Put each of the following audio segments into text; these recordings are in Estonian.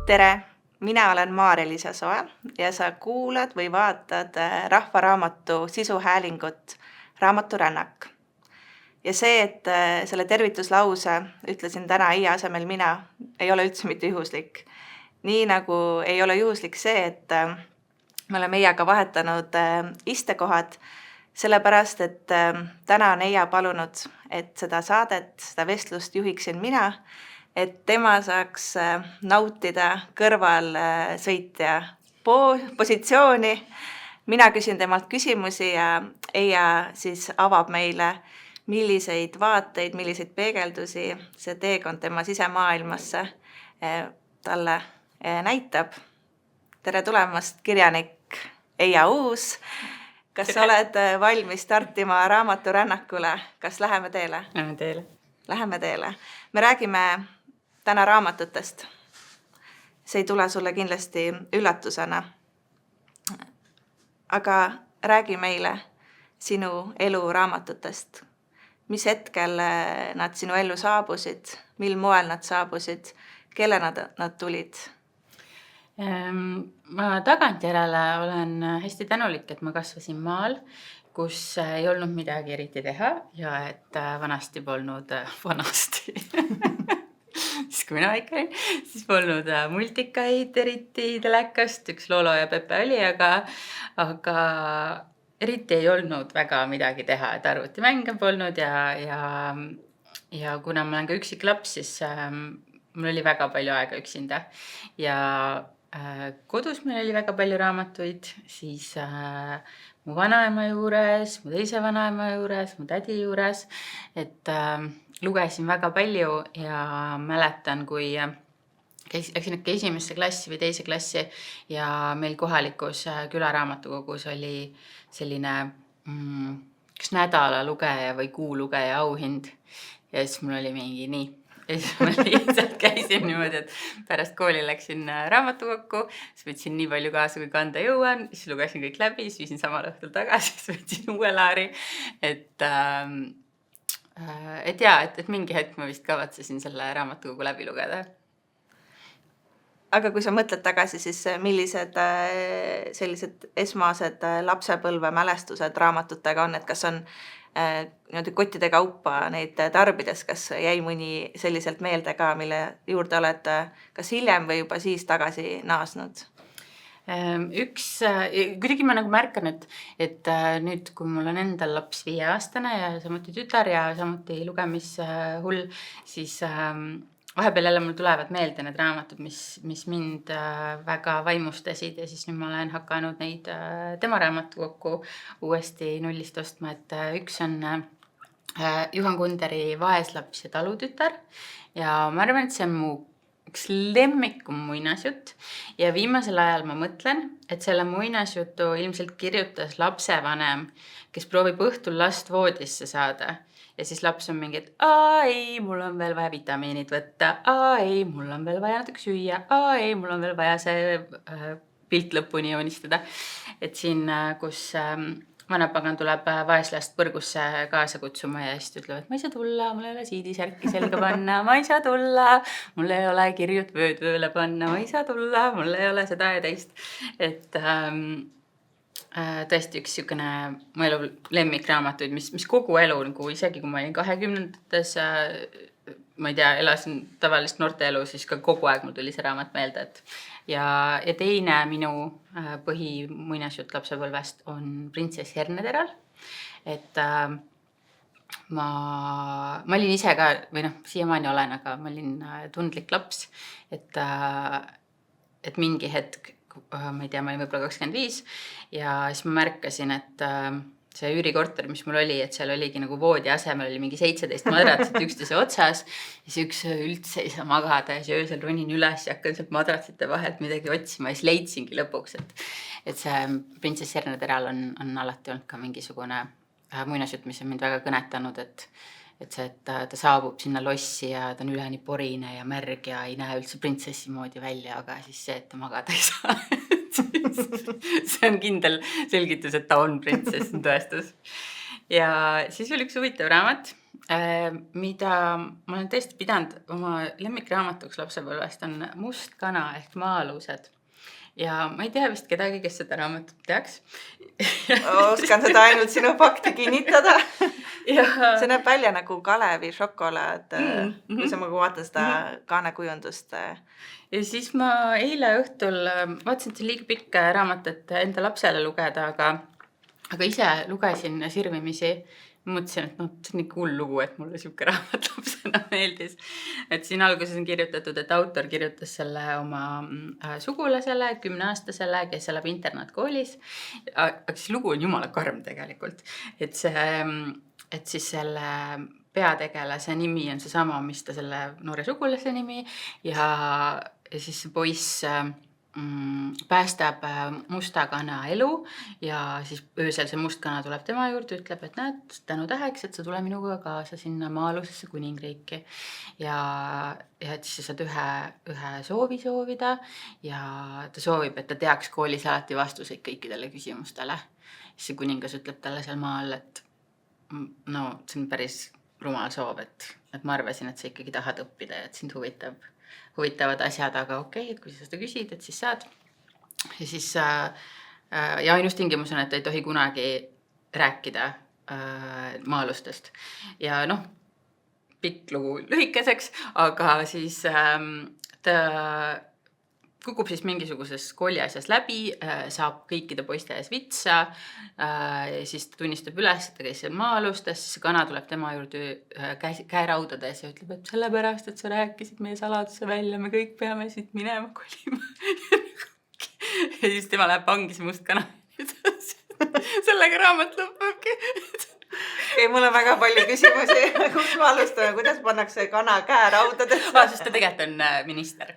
Tere! Mina olen Maarja-Liisa Soe ja sa kuulad või vaatad Rahva Raamatu sisuhäälingut Raamaturännak. Ja see, et selle tervituslause ütlesin täna Iia asemel mina, ei ole üldse mitte juhuslik. Nii nagu ei ole juhuslik see, et me oleme Iiaga vahetanud istekohad, sellepärast, et täna on Iia palunud, et seda saadet, seda vestlust juhiksin mina, et tema saaks nautida kõrval sõitja positsiooni. Mina küsin temalt küsimusi ja Eija siis avab meile, milliseid vaateid, milliseid peegeldusi see teekond tema sisemaailmasse talle näitab. Tere tulemast, kirjanik Eija Uus. Kas sa oled valmis startima Raamaturännakule? Kas läheme teele? Läheme teele. Me räägime täna raamatutest. See ei tule sulle kindlasti üllatusena. Aga räägi meile sinu elu raamatutest. Mis hetkel nad sinu ellu saabusid? Mil moel nad saabusid? Kelle nad tulid? Ma tagantjärele olen hästi tänulik, et ma kasvasin maal, kus ei olnud midagi eriti teha ja et vanasti polnud siis kui mina ikka olin, siis polnud multikaid eriti telekast, üks Loolo ja Pepe oli, aga eriti ei olnud väga midagi teha, et arvutimänge polnud ja kuna ma olen ka üksik laps, siis mul oli väga palju aega üksinda ja kodus meil oli väga palju raamatuid, siis mu vanaema juures, mu teise vanaema juures, mu tädi juures, et lugesin väga palju ja mäletan, kui läksin ikka esimesse klassi või teise klassi ja meil kohalikus külaraamatukogus oli selline üks nädala lugeja või kuu lugeja auhind ja siis mul oli mingi nii. Ja siis ma lihtsalt käisin niimoodi, et pärast kooli läksin raamatukokku, siis võtsin nii palju kaasa, kui kanda jõuan, siis lugesin kõik läbi, siis viisin samal õhtul tagasi, siis võtsin uue laari, et mingi hetk ma vist kavatsesin selle raamatukogu läbi lugeda. Aga kui sa mõtled tagasi, siis millised sellised esmased lapsepõlve mälestused raamatutega on, et kas on kottide kaupa neid tarbides, kas jäi mõni selliselt meelde ka, mille juurde oled kas hiljem või juba siis tagasi naasnud? Kuidagi ma nagu märkan, et nüüd, kui mul on endal laps 5-aastane ja samuti tütar ja samuti lugemishull, siis vahepeal jälle mul tulevad meelde need raamatud, mis mind väga vaimustasid ja siis nüüd ma olen hakanud neid tema raamatukokku uuesti nullist ostma, et üks on Juhan Kunderi Vaeslaps ja talutütar ja ma arvan, et see on mu üks lemmikum muinasjutt ja viimasel ajal ma mõtlen, et selle muinasjutu ilmselt kirjutas lapsevanem, kes proovib õhtul last voodisse saada. Ja siis laps on mingi, et ei, mul on veel vaja vitamiinid võtta, ei, mul on veel vaja natuke süüa, ei, mul on veel vaja see pilt lõpuni joonistada. Et siin, kus vanapagan tuleb vaeslast põrgusse kaasa kutsuma ja siis ütleb, et ma ei saa tulla, mul ei ole siidisärki selga panna, ma ei saa tulla, mul ei ole kirjut vöödvööle panna, ma ei saa tulla, mul ei ole seda ja teist. Et tõesti üks niisugune mu elu lemmikraamatuid, mis kogu elu, nagu isegi kui ma olin 20-ndates, ma ei tea, elasin tavalist noorte elu, siis ka kogu aeg mul tuli see raamat meelde. Ja teine minu põhimuinasjutt lapsepõlvest on Printsess Herneteral. Et ma olin ise ka, või siiamaani olen, aga ma olin tundlik laps, et mingi hetk ma ei tea, ma olin võib-olla 25 ja siis ma märkasin, et see üürikorter, mis mul oli, et seal oligi nagu voodi asemel oli mingi 17 madratsit üksteise otsas ja siis üks üldse ei saa magada ja siis öösel ronin üles ja hakkan sealt madratsite vahelt midagi otsima ja siis leidsingi lõpuks, et see Printsess Herneteral on alati olnud ka mingisugune muinasjutt, mis on mind väga kõnetanud, et see, et ta saabub sinna lossi ja ta on üleni porine ja märg ja ei näe üldse printsessi moodi välja, aga siis see, et ta magada ei saa. See on kindel selgitus, et ta on printsess, on tõestus. ja siis oli üks huvitav raamat, mida ma olen tõesti pidanud oma lemmikraamatuks lapsepõlvest, on Must kana ehk Maa-alused. Ja ma ei tea vist kedagi, kes seda raamatut teaks. Oskan seda ainult sinu fakti kinnitada. ja See näeb välja nagu Kalevi šokolaad, kui sa vaatan seda kaanekujundust. ja siis ma eile õhtul vaatasin, et see on liiga pikk raamat, et enda lapsele lugeda, aga ise lugesin sirvimisi. Mõtlesin, et see on nii cool lugu, et mulle siuke raamat lapsena meeldis. Et siin alguses on kirjutatud, et autor kirjutas selle oma sugulasele, 10-aastasele, kes elab internaatkoolis. Aga siis lugu on jumala karm tegelikult. Et siis selle peategelase nimi on seesama, mis ta selle noore sugulase nimi ja siis see poiss päästab musta kana elu ja siis öösel see must kana tuleb tema juurde, ütleb, et näed, tänu täheks, et sa tule minuga kaasa sinna maa-alusesse kuningriiki ja et siis sa saad ühe soovi soovida ja ta soovib, et ta teaks koolis alati vastuseid kõikidele küsimustele. Siis see kuningas ütleb talle seal maal, et no see on päris rumal soov, et ma arvasin, et sa ikkagi tahad õppida ja et sind huvitavad asjad, aga okei, et kui sa seda küsid, et siis saad. Ja siis ja ainus tingimus on, et ei tohi kunagi rääkida maa-alustest. Ja pikk lugu lühikeseks, aga siis ta kukub siis mingisuguses kooliasjas läbi, saab kõikide poiste ees vitsa, siis ta tunnistab üles, et ta käis seal maa-alustes, siis see kana tuleb tema juurde käeraudades ja ütleb, et sellepärast, et sa rääkisid meie saladuse välja, me kõik peame siit minema kolima. Ja siis tema läheb vangi, see must kana. Sellega raamat lõppebki. Mul on väga palju küsimusi, kus ma alustame, kuidas pannakse kana käeraudadesse? Sest ta tegelikult on minister.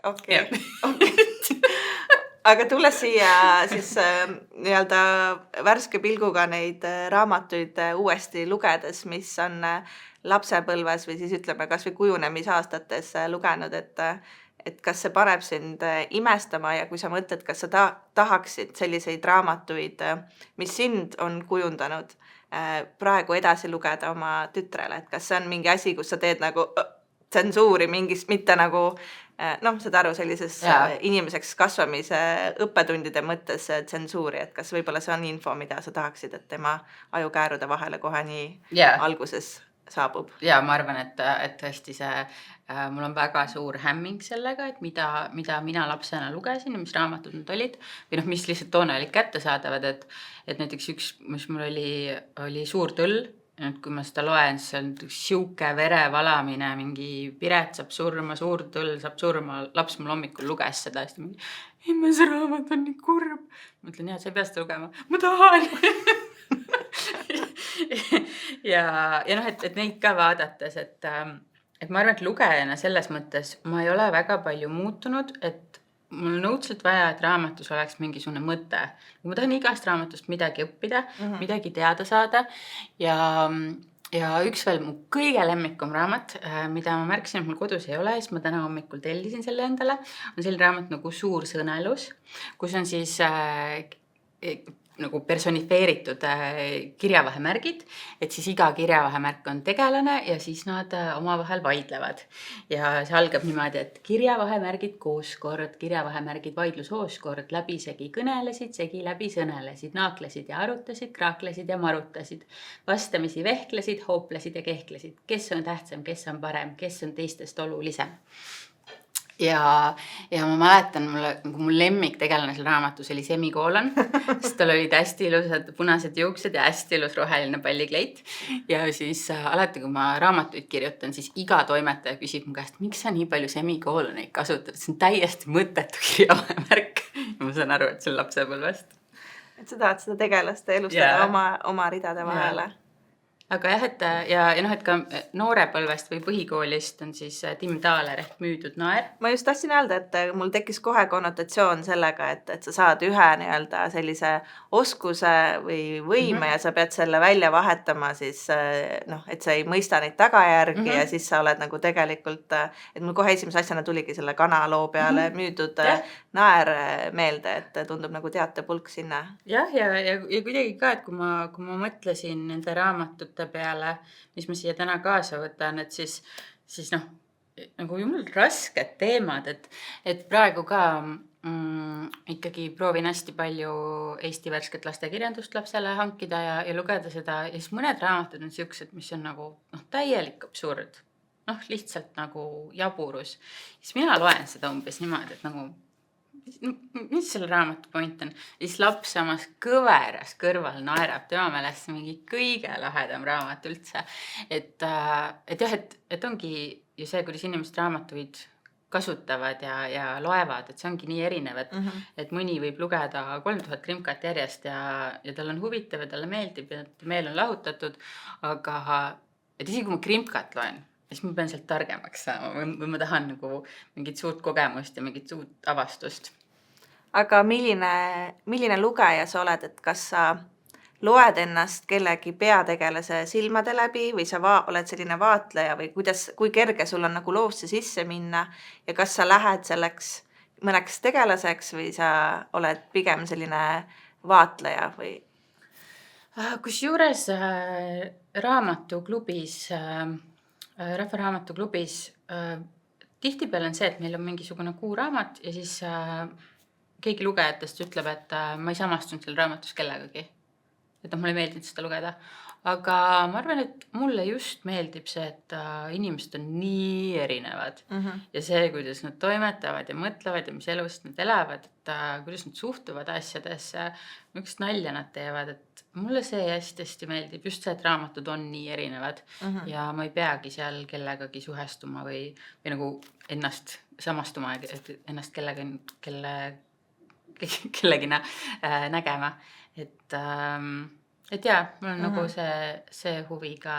Okei. Aga tulles siia siis nii-öelda värske pilguga neid raamatuid uuesti lugedes, mis on lapsepõlves või siis ütleme kas või kujunemisaastates lugenud, et kas see paneb sind imestama ja kui sa mõtled, kas sa tahaksid selliseid raamatuid, mis sind on kujundanud, praegu edasi lugeda oma tütrele, et kas see on mingi asi, kus sa teed nagu tsensuuri mingist, mitte nagu saad aru sellises inimeseks kasvamise õppetundide mõttes tsensuuri, et kas võib-olla see on info, mida sa tahaksid, et tema ajukäärude vahele kohe nii alguses saabub. Ja ma arvan, et tõesti mul on väga suur hämming sellega, et mida mina lapsena lugesin ja mis raamatud need olid või mis lihtsalt toona olid kättesaadavad, et näiteks üks, mis mul oli Suur tõll, kui ma seda loen, siis on siuke verevalamine, mingi Piret saab surma, Suur tõll saab surma, laps mul hommikul luges seda, siis mingi, see raamat on nii kurb. Ma ütlen, sa ei pea seda lugema, ma tahan. ja et neid ka vaadates, et ma arvan, et lugejana selles mõttes ma ei ole väga palju muutunud, et mul on õudselt vaja, et raamatus oleks mingisugune mõte. Ma tahan igast raamatust midagi õppida, midagi teada saada ja üks veel mu kõige lemmikum raamat, mida ma märkasin, et mul kodus ei ole, siis ma täna hommikul tellisin selle endale, on selline raamat nagu Suur sõnelus, kus on siis nagu personifeeritud kirjavahemärgid, et siis iga kirjavahemärk on tegelane ja siis nad omavahel vaidlevad. Ja see algab niimoodi, et kirjavahemärgid kooskord, kirjavahemärgid vaidlusooskord, läbisegi kõnelesid, segi läbi sõnelesid, naaklesid ja arutasid, kraaklesid ja marutasid, vastamisi vehklesid, hooplesid ja kehklesid, kes on tähtsam, kes on parem, kes on teistest olulisem. Ja ma mäletan, mul lemmik tegelane seal raamatus oli semikoolon, sest tal olid hästi ilusad punased juuksed ja hästi ilus roheline pallikleit. Ja siis alati, kui ma raamatuid kirjutan, siis iga toimetaja küsib mu käest, miks sa nii palju semikooloneid kasutad? See on täiesti mõttetu kirjavahemärk. Ma saan aru, et see on lapsepõlvest. Et sa tahad seda tegelast elustada oma ridade vahele. Aga jah, et ka noorepõlvest või põhikoolist on siis Tim Thaler ehk Müüdud naer. Ma just tahtsin öelda, et mul tekkis kohe konnotatsioon sellega, et sa saad ühe nii-öelda sellise oskuse või võime ja sa pead selle välja vahetama siis, et sa ei mõista neid tagajärgi ja siis sa oled nagu tegelikult, et mul kohe esimese asjana tuligi selle kana loo peale Müüdud naer meelde, et tundub nagu teatepulk sinna. Jah, ja kuidagi ka, et kui ma mõtlesin nende raamatute peale, mis ma siia täna kaasa võtan, et siis noh, nagu jumal rasked teemad, et praegu ka ikkagi proovin hästi palju Eesti värsket lastekirjandust lapsele hankida ja lugeda seda ja siis mõned raamatud on siuksed, mis on nagu täielik absurd. Lihtsalt nagu jaburus. Siis mina loen seda umbes niimoodi, et nagu mis selle raamatu point on? Siis laps samas kõveras kõrval naerab, tema meelest mingi kõige lahedam raamat üldse. Et jah, et ongi ju see, kuidas inimesed raamatuid kasutavad ja loevad, et see ongi nii erinev, et mõni võib lugeda 3000 krimkat järjest ja tal on huvitav ja talle meeldib ja meel on lahutatud, aga et isegi kui ma krimkat loen, siis ma pean sealt targemaks saama või ma tahan nagu mingit suurt kogemust ja mingit suurt avastust. Aga milline lugeja sa oled, et kas sa loed ennast kellegi peategelase silmade läbi või sa oled selline vaatleja või kui kerge sul on nagu loosse sisse minna ja kas sa lähed selleks mõneks tegelaseks või sa oled pigem selline vaatleja või? Kusjuures Rahva Raamatuklubis tihtipeale on see, et meil on mingisugune kuuraamat ja siis keegi lugejatest ütleb, et ma ei samastunud seal raamatus kellegagi. Et mulle ei meeldinud seda lugeda. Aga ma arvan, et mulle just meeldib see, et inimesed on nii erinevad. Ja see, kuidas nad toimetavad ja mõtlevad ja mis elust nad elavad, et kuidas nad suhtuvad asjadesse, miks nalja nad teevad, et mulle see hästi meeldib. Just see, et raamatud on nii erinevad ja ma ei peagi seal kellegagi suhestuma või nagu ennast samastuma, et ennast kellegina nägema. Et jaa, mul on nagu see huvi ka,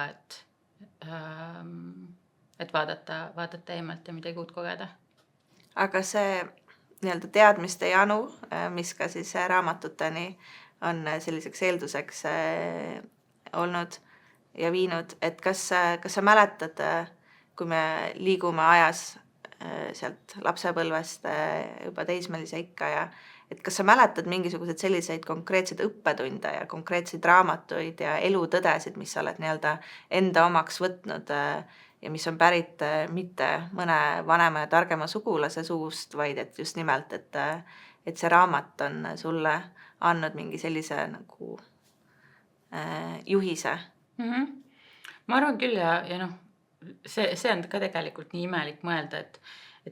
et vaadata eemalt ja midagi uut kogeda. Aga see nii-öelda teadmiste janu, mis ka siis raamatuteni on selliseks eelduseks olnud ja viinud, et kas sa mäletad, kui me liigume ajas sealt lapsepõlvest juba teismelise ikka ja et kas sa mäletad mingisuguseid selliseid konkreetseid õppetunde ja konkreetseid raamatuid ja elutõdesid, mis sa oled nii-öelda enda omaks võtnud ja mis on pärit mitte mõne vanema ja targema sugulase suust, vaid et just nimelt, et see raamat on sulle andnud mingi sellise nagu juhise? Ma arvan küll ja see on ka tegelikult nii imelik mõelda, et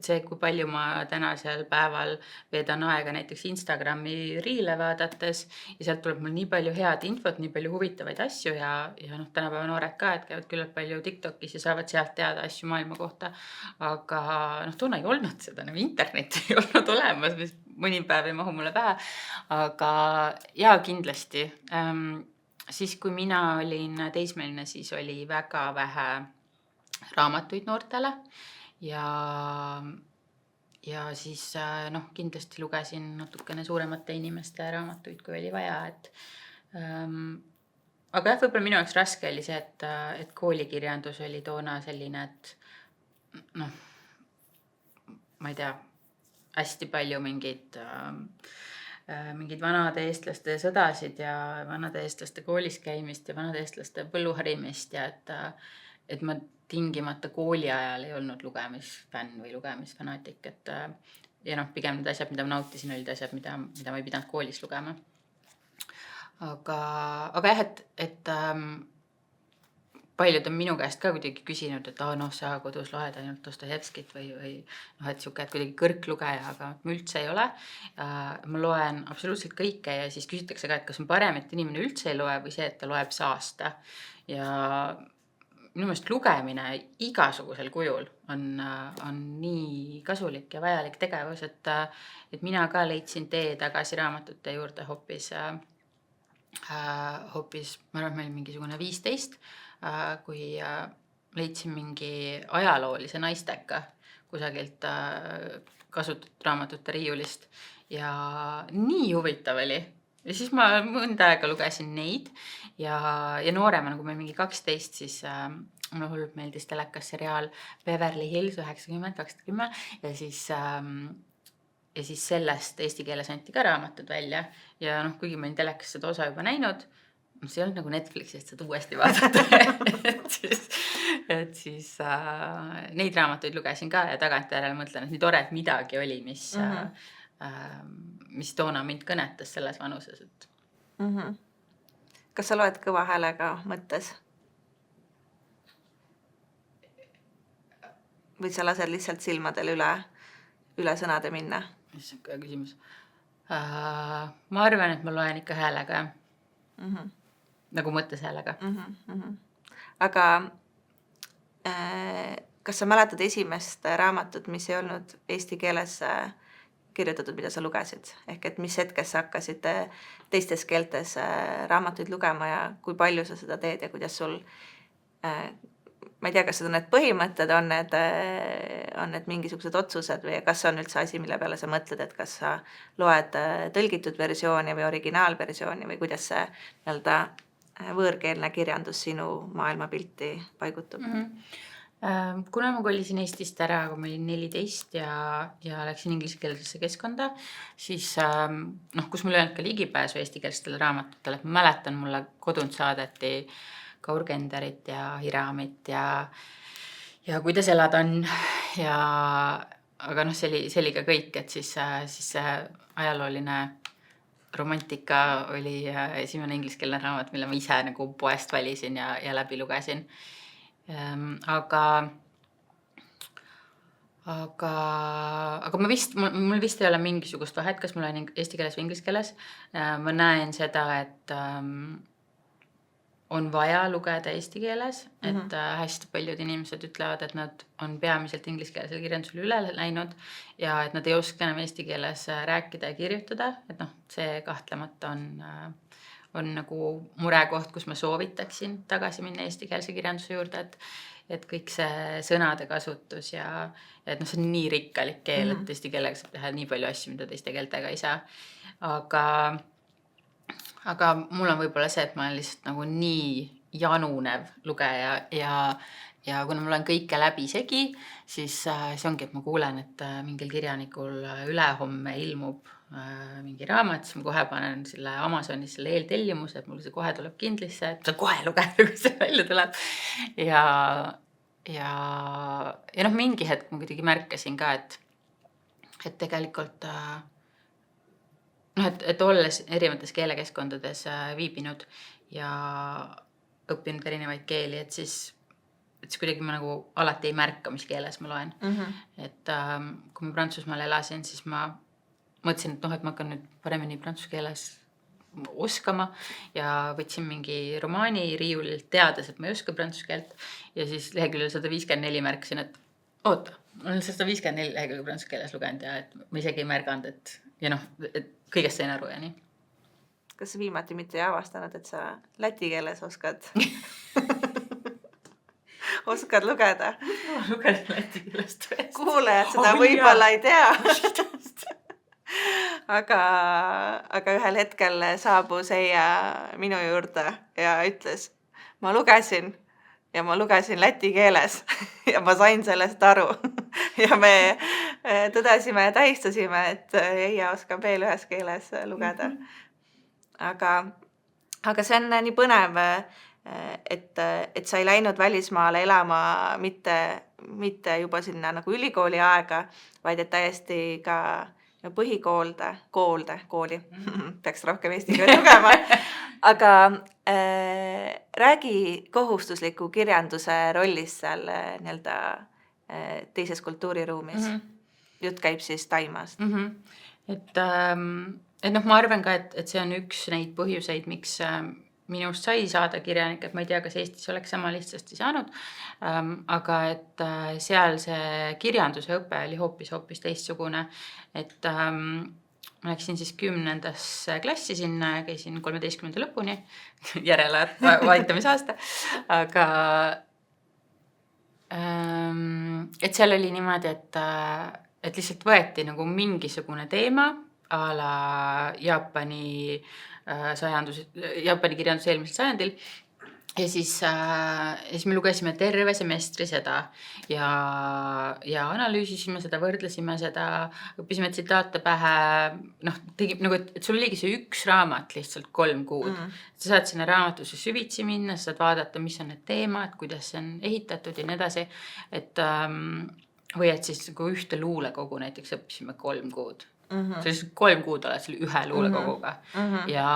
see, kui palju ma tänasel päeval veedan aega näiteks Instagrami riile vaadates ja sealt tuleb mul nii palju head infot, nii palju huvitavaid asju ja tänapäeva noored ka, et käivad küllalt palju TikTokis ja saavad sealt teada asju maailma kohta. Aga toona ei olnud seda, internet ei olnud olemas, mis mõni päev ei mahu mulle pähe. Aga jaa, kindlasti. Siis, kui mina olin teismeline, siis oli väga vähe raamatuid noortele. Ja siis kindlasti lugesin natukene suuremate inimeste raamatuid, kui oli vaja, aga jah, võib-olla minu jaoks raske oli see, et koolikirjandus oli toona selline, et ma ei tea, hästi palju mingid vanade eestlaste sõdasid ja vanade eestlaste koolis käimist ja vanade eestlaste põlluharimist ja et ma tingimata kooli ajal ei olnud lugemisfänn või lugemisfanaatik, ja pigem need asjad, mida ma nautisin, olid asjad, mida ma ei pidanud koolis lugema. Aga jah, et paljud on minu käest ka kuidagi küsinud, et sa kodus loed ainult Dostojevskit või et siuke, et kuidagi kõrglugeja, aga ma üldse ei ole. Ma loen absoluutselt kõike ja siis küsitakse ka, et kas on parem, et inimene üldse ei loe või see, et ta loeb saasta. Ja minu meelest lugemine igasugusel kujul on nii kasulik ja vajalik tegevus, et mina ka leidsin tee tagasi raamatute juurde hoopis, ma arvan, meil mingisugune 15, kui leidsin mingi ajaloolise naisteka kusagilt kasutatud raamatute riiulist ja nii huvitav oli. Ja siis ma mõnda aega lugesin neid ja noorema, nagu meil mingi 12, siis mulle hullult meeldis telekas seriaal Beverly Hills 90-2010 ja siis ja siis sellest eesti keeles anti ka raamatud välja ja noh, kuigi ma olin telekas seda osa juba näinud, see ei olnud nagu Netflixist seda uuesti vaadata. et siis neid raamatuid lugesin ka ja tagantjärele mõtlen, et nii tore, et midagi oli, mis toona mind kõnetas selles vanuses. Et... Kas sa loed kõva häälega mõttes? Või sa lased lihtsalt silmadel üle sõnade minna? See on ka küsimus. Ma arvan, et ma loen ikka häälega, nagu mõttes häälega. Aga kas sa mäletad esimest raamatut, mis ei olnud eesti keeles kirjutatud, mida sa lugesid? Ehk et mis hetkes sa hakkasid teistes keeltes raamatuid lugema ja kui palju sa seda teed ja kuidas sul, ma ei tea, kas need põhimõtted on need mingisugused otsused või kas on üldse asi, mille peale sa mõtled, et kas sa loed tõlgitud versiooni või originaalversiooni või kuidas see nii-öelda võõrkeelne kirjandus sinu maailmapilti paigutub? Kuna ma kolisin Eestist ära, kui ma olin 14 ja läksin ingliskeelsesse keskkonda, siis kus mul ei olnud ka ligipääsu eestikeelsetele raamatutele, et ma mäletan, mulle kodunt saadeti ka Urgenderit ja Hiramit ja kuidas elada on aga see oli ka kõik, et siis see ajalooline romantika oli esimene ingliskeelne raamat, mille ma ise nagu poest valisin ja läbi lugesin. Aga mul vist ei ole mingisugust vahet, kas mul on eesti keeles või inglise keeles. Ma näen seda, et on vaja lugeda eesti keeles, et hästi paljud inimesed ütlevad, et nad on peamiselt ingliskeelsel kirjandusel üle läinud ja et nad ei oska enam eesti keeles rääkida ja kirjutada, et see kahtlemata on nagu murekoht, kus ma soovitaksin tagasi minna eestikeelse kirjanduse juurde, et kõik see sõnade kasutus ja et see on nii rikkalik keel, et eesti keelega saab teha nii palju asju, mida teiste keeltega ei saa. Aga mul on võib-olla see, et ma olen lihtsalt nagu nii janunev lugeja ja kuna mul on kõike läbi segi, siis see ongi, et ma kuulen, et mingil kirjanikul ülehomme ilmub mingi raamat, siis ma kohe panen selle Amazonis selle eeltellimuse, et mul see kohe tuleb kindlisse, et kohe lugeda, kui see välja tuleb. Ja mingi hetk ma kuidagi märkasin ka, et tegelikult et olles erinevates keelekeskkondades viibinud ja õppinud erinevaid keeli, et siis kuidagi ma nagu alati ei märka, mis keeles ma loen. Et kui ma Prantsusmaal elasin, siis ma mõtlesin, et et ma hakkan nüüd paremini prantsuse keeles oskama ja võtsin mingi romaani riiulilt teades, et ma ei oska prantsuse keelt ja siis leheküljel 154 märkasin, et oota, ma olen 154 lehekülge prantsuse keeles lugenud ja et ma isegi ei märganud, et kõigest sain aru ja nii. Kas viimati mitte ei avastanud, et sa läti keeles oskad lugeda? Ma lugesin läti keelest. Kuulejad seda võib-olla ei tea. Aga ühel hetkel saabus Eija minu juurde ja ütles, ma lugesin läti keeles ja ma sain sellest aru. Ja me tõdesime ja tähistasime, et Eija oskab veel ühes keeles lugeda. Aga see on nii põnev, et sa ei läinud välismaale elama mitte juba sinna nagu ülikooli aega, vaid et täiesti ka kooli, peaks rohkem eesti keelt lugema, aga räägi kohustusliku kirjanduse rollist seal nii-öelda teises kultuuriruumis. Jutt käib siis Taimaast. Et ma arvan ka, et see on üks neid põhjuseid, miks minust sai saada kirjanik, et ma ei tea, kas Eestis oleks sama lihtsasti saanud, aga et seal see kirjanduse õpe oli hoopis teistsugune, et ma läksin siis 10. klassi sinna ja käisin 13. lõpuni järele vaitamisaasta, aga et seal oli niimoodi, et lihtsalt võeti nagu mingisugune teema a la Jaapani kirjandus eelmisel sajandil ja siis me lugesime terve semestri seda ja analüüsisime seda, võrdlesime seda, õppisime tsitaate pähe, noh, nagu, et sul oligi see üks raamat lihtsalt 3 kuud. Sa saad sinna raamatusse süvitsi minna, sa saad vaadata, mis on need teemad, kuidas see on ehitatud ja nii edasi, et või et siis nagu ühte luulekogu näiteks õppisime 3 kuud. See siis 3 kuud oled selle ühe luulekoguga ja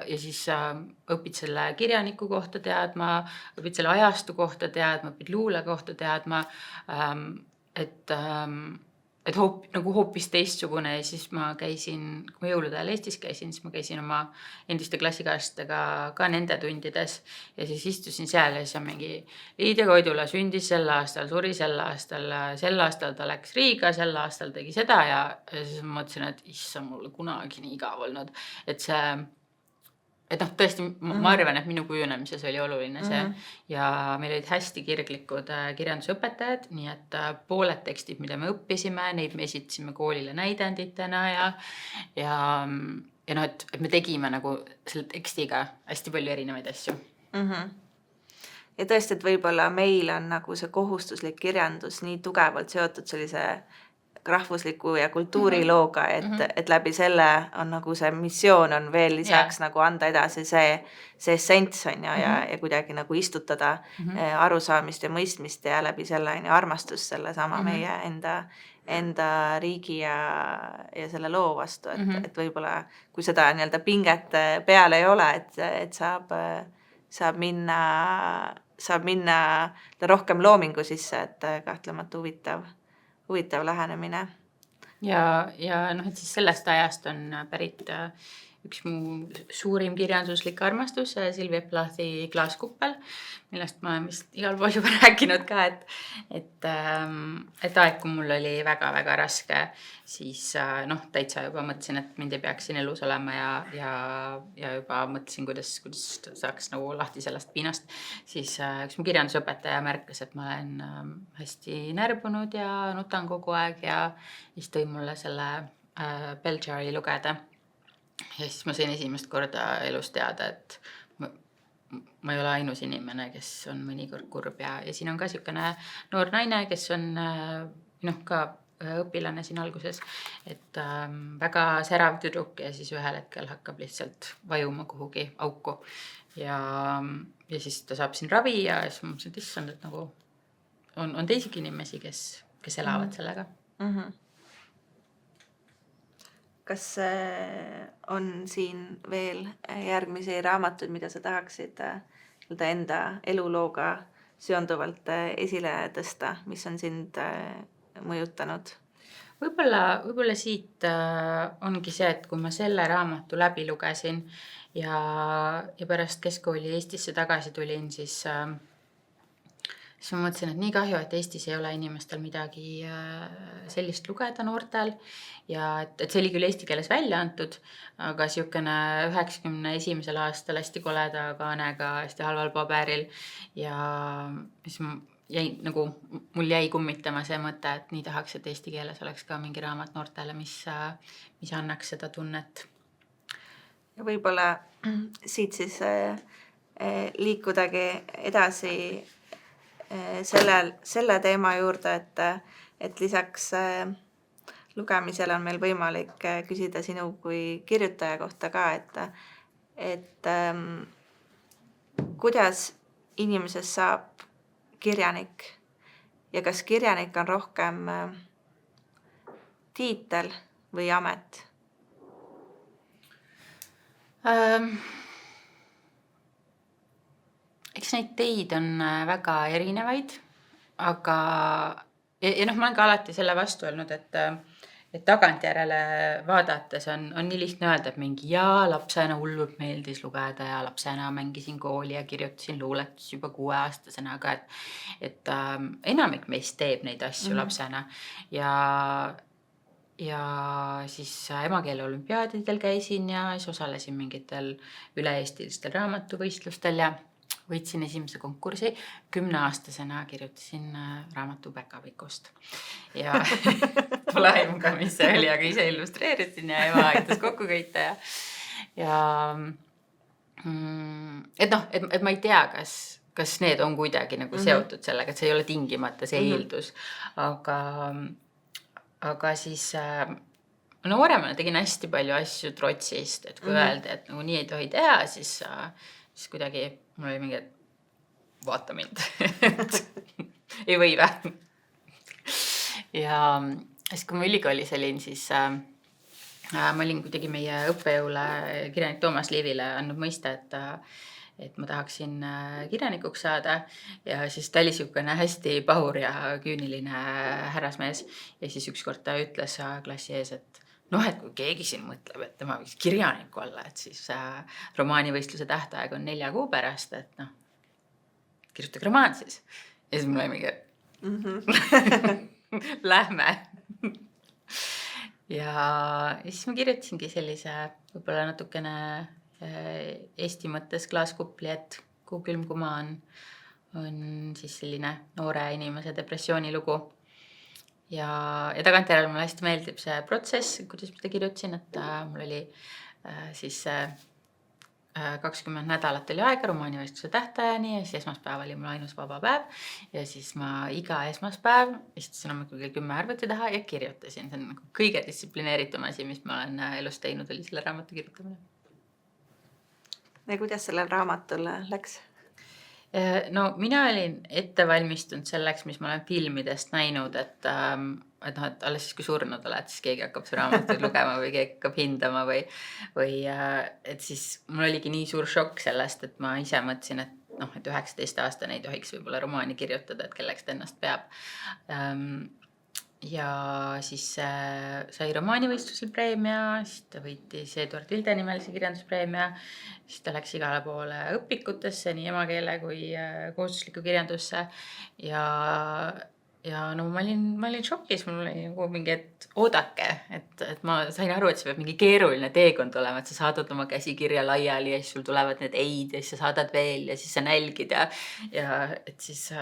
siis õpid selle kirjaniku kohta teadma, õpid selle ajastu kohta teadma, õpid luule kohta teadma, et nagu hoopis teistsugune ja siis ma käisin, kui ma jõulude ajal Eestis käisin, siis ma käisin oma endiste klassikaaslastega ka nende tundides ja siis istusin seal ja siis on mingi Liidia Koidula sündis sel aastal, suri sel aastal ta läks Riiga, sel aastal tegi seda ja siis ma mõtlesin, et issa mulle kunagi nii igav olnud, et see et noh, tõesti, ma arvan, et minu kujunemises oli oluline see ja meil olid hästi kirglikud kirjandusõpetajad, nii et pooled tekstid, mida me õppisime, neid me esitasime koolile näidenditena ja noh, et me tegime nagu selle tekstiga hästi palju erinevaid asju. Ja tõesti, et võib-olla meil on nagu see kohustuslik kirjandus nii tugevalt seotud sellise rahvusliku ja kultuurilooga, et läbi selle on nagu see missioon on veel lisaks nagu anda edasi see essents on ja kuidagi nagu istutada arusaamist ja mõistmist ja läbi selle on armastus selle sama meie enda riigi ja selle loo vastu, et võib-olla kui seda nii-öelda pinget peal ei ole, et saab minna rohkem loomingu sisse, et kahtlemata huvitav lähenemine. Ja noh, et siis sellest ajast on pärit üks mu suurim kirjanduslik armastus, Sylvia Plathi Klaaskuppel, millest ma olen vist igal pool juba rääkinud ka, et aeg, kui mul oli väga-väga raske, siis noh, täitsa juba mõtlesin, et mind ei peaks siin elus olema ja juba mõtlesin, kuidas saaks nagu lahti sellest piinast, siis üks mu kirjandusõpetaja märkas, et ma olen hästi närbunud ja nutan kogu aeg ja siis tõi mulle selle Bell Jari lugeda. Ja siis ma sain esimest korda elus teada, et ma ei ole ainus inimene, kes on mõnikord kurb ja siin on ka niisugune noor naine, kes on ka õpilane siin alguses, et väga särav tüdruk ja siis ühel hetkel hakkab lihtsalt vajuma kuhugi auku ja siis ta saab siin ravi ja siis ma mõtlesin, et issand, et nagu on teisigi inimesi, kes elavad sellega. Kas on siin veel järgmisi raamatuid, mida sa tahaksid enda elulooga seonduvalt esile tõsta, mis on sind mõjutanud? Võib-olla siit ongi see, et kui ma selle raamatu läbi lugesin ja pärast keskkooli Eestisse tagasi tulin, siis ma mõtlesin, et nii kahju, et Eestis ei ole inimestel midagi sellist lugeda noortel ja et see oli küll eesti keeles välja antud, aga niisugune 91. aastal hästi koleda kaanega, hästi halval paberil ja siis mul jäi kummitama see mõte, et nii tahaks, et eesti keeles oleks ka mingi raamat noortele, mis annaks seda tunnet. Ja võib-olla siit siis liikudagi edasi selle teema juurde, et lisaks lugemisel on meil võimalik küsida sinu kui kirjutaja kohta ka, et kuidas inimesest saab kirjanik ja kas kirjanik on rohkem tiitel või amet? Eks neid teid on väga erinevaid, aga ja noh, ma olen ka alati selle vastu öelnud, et tagantjärele vaadates on nii lihtne öelda, et mingi lapsena hullult meeldis lugeda ja lapsena mängisin kooli ja kirjutasin luuletusi juba 6-aastasena, aga et enamik meist teeb neid asju lapsena ja siis emakeele olümpiaadidel käisin ja siis osalesin mingitel üle-eestilistel raamatuvõistlustel ja võitsin esimese konkursi. 10-aastasena kirjutasin raamatu Päkapikust. Ja pole aimuga, mis see oli, aga ise illustreerisin ja ema aitas kokku köita. Ja et ma ei tea, kas need on kuidagi nagu seotud sellega, et see ei ole tingimata see eeldus. Aga siis nooremana tegin hästi palju asju trotsist, et kui öeldi, et nagu nii ei tohi teha, siis kuidagi mul oli mingi, et vaata mind. Ei või vä? Ja siis, kui ma ülikoolis olin, siis ma olin kuidagi meie õppejõule kirjanik Toomas Liivile andnud mõista, et ma tahaksin kirjanikuks saada ja siis ta oli siukene hästi pahur ja küüniline härrasmees ja siis ükskord ta ütles klassi ees, et et kui keegi siin mõtleb, et tema võiks kirjaniku olla, et siis romaanivõistluse tähtaeg on 4 kuu pärast, et kirjutage romaan siis. Ja siis mul oli mingi, lähme. Ja siis ma kirjutasingi sellise võib-olla natukene Eesti mõttes klaaskupli, et Kuu külm kumaan on siis selline noore inimese depressioonilugu. Ja tagantjärele mulle hästi meeldib see protsess, kuidas ma seda kirjutasin, et mul oli siis 20 nädalat oli aega romaanivõistluse tähtajani ja siis esmaspäev oli mul ainus vaba päev ja siis ma iga esmaspäev istusin hommikul kell 10 arvuti taha ja kirjutasin. See on nagu kõige distsiplineeritum asi, mis ma olen elus teinud, oli selle raamatu kirjutamine. Ja kuidas sellel raamatul läks? No mina olin ette valmistunud selleks, mis ma olen filmidest näinud, et alles siis, kui surnud oled, siis keegi hakkab su raamatut lugema või keegi hakkab hindama või et siis mul oligi nii suur šokk sellest, et ma ise mõtlesin, et 19-aastane ei tohiks võib-olla romaani kirjutada, et kelleks ta ennast peab. Ja siis sai romaanivõistlusel preemia, siis ta võitis Eduard Vilde nimelise kirjanduspreemia, siis ta läks igale poole õpikutesse, nii emakeele kui kohustuslikku kirjandusse ja no ma olin šokis, mul oli nagu mingi, et oodake, et ma sain aru, et see peab mingi keeruline teekond olema, et sa saadad oma käsikirja laiali ja siis sul tulevad need eid ja siis sa saadad veel ja siis sa nälgid ja et siis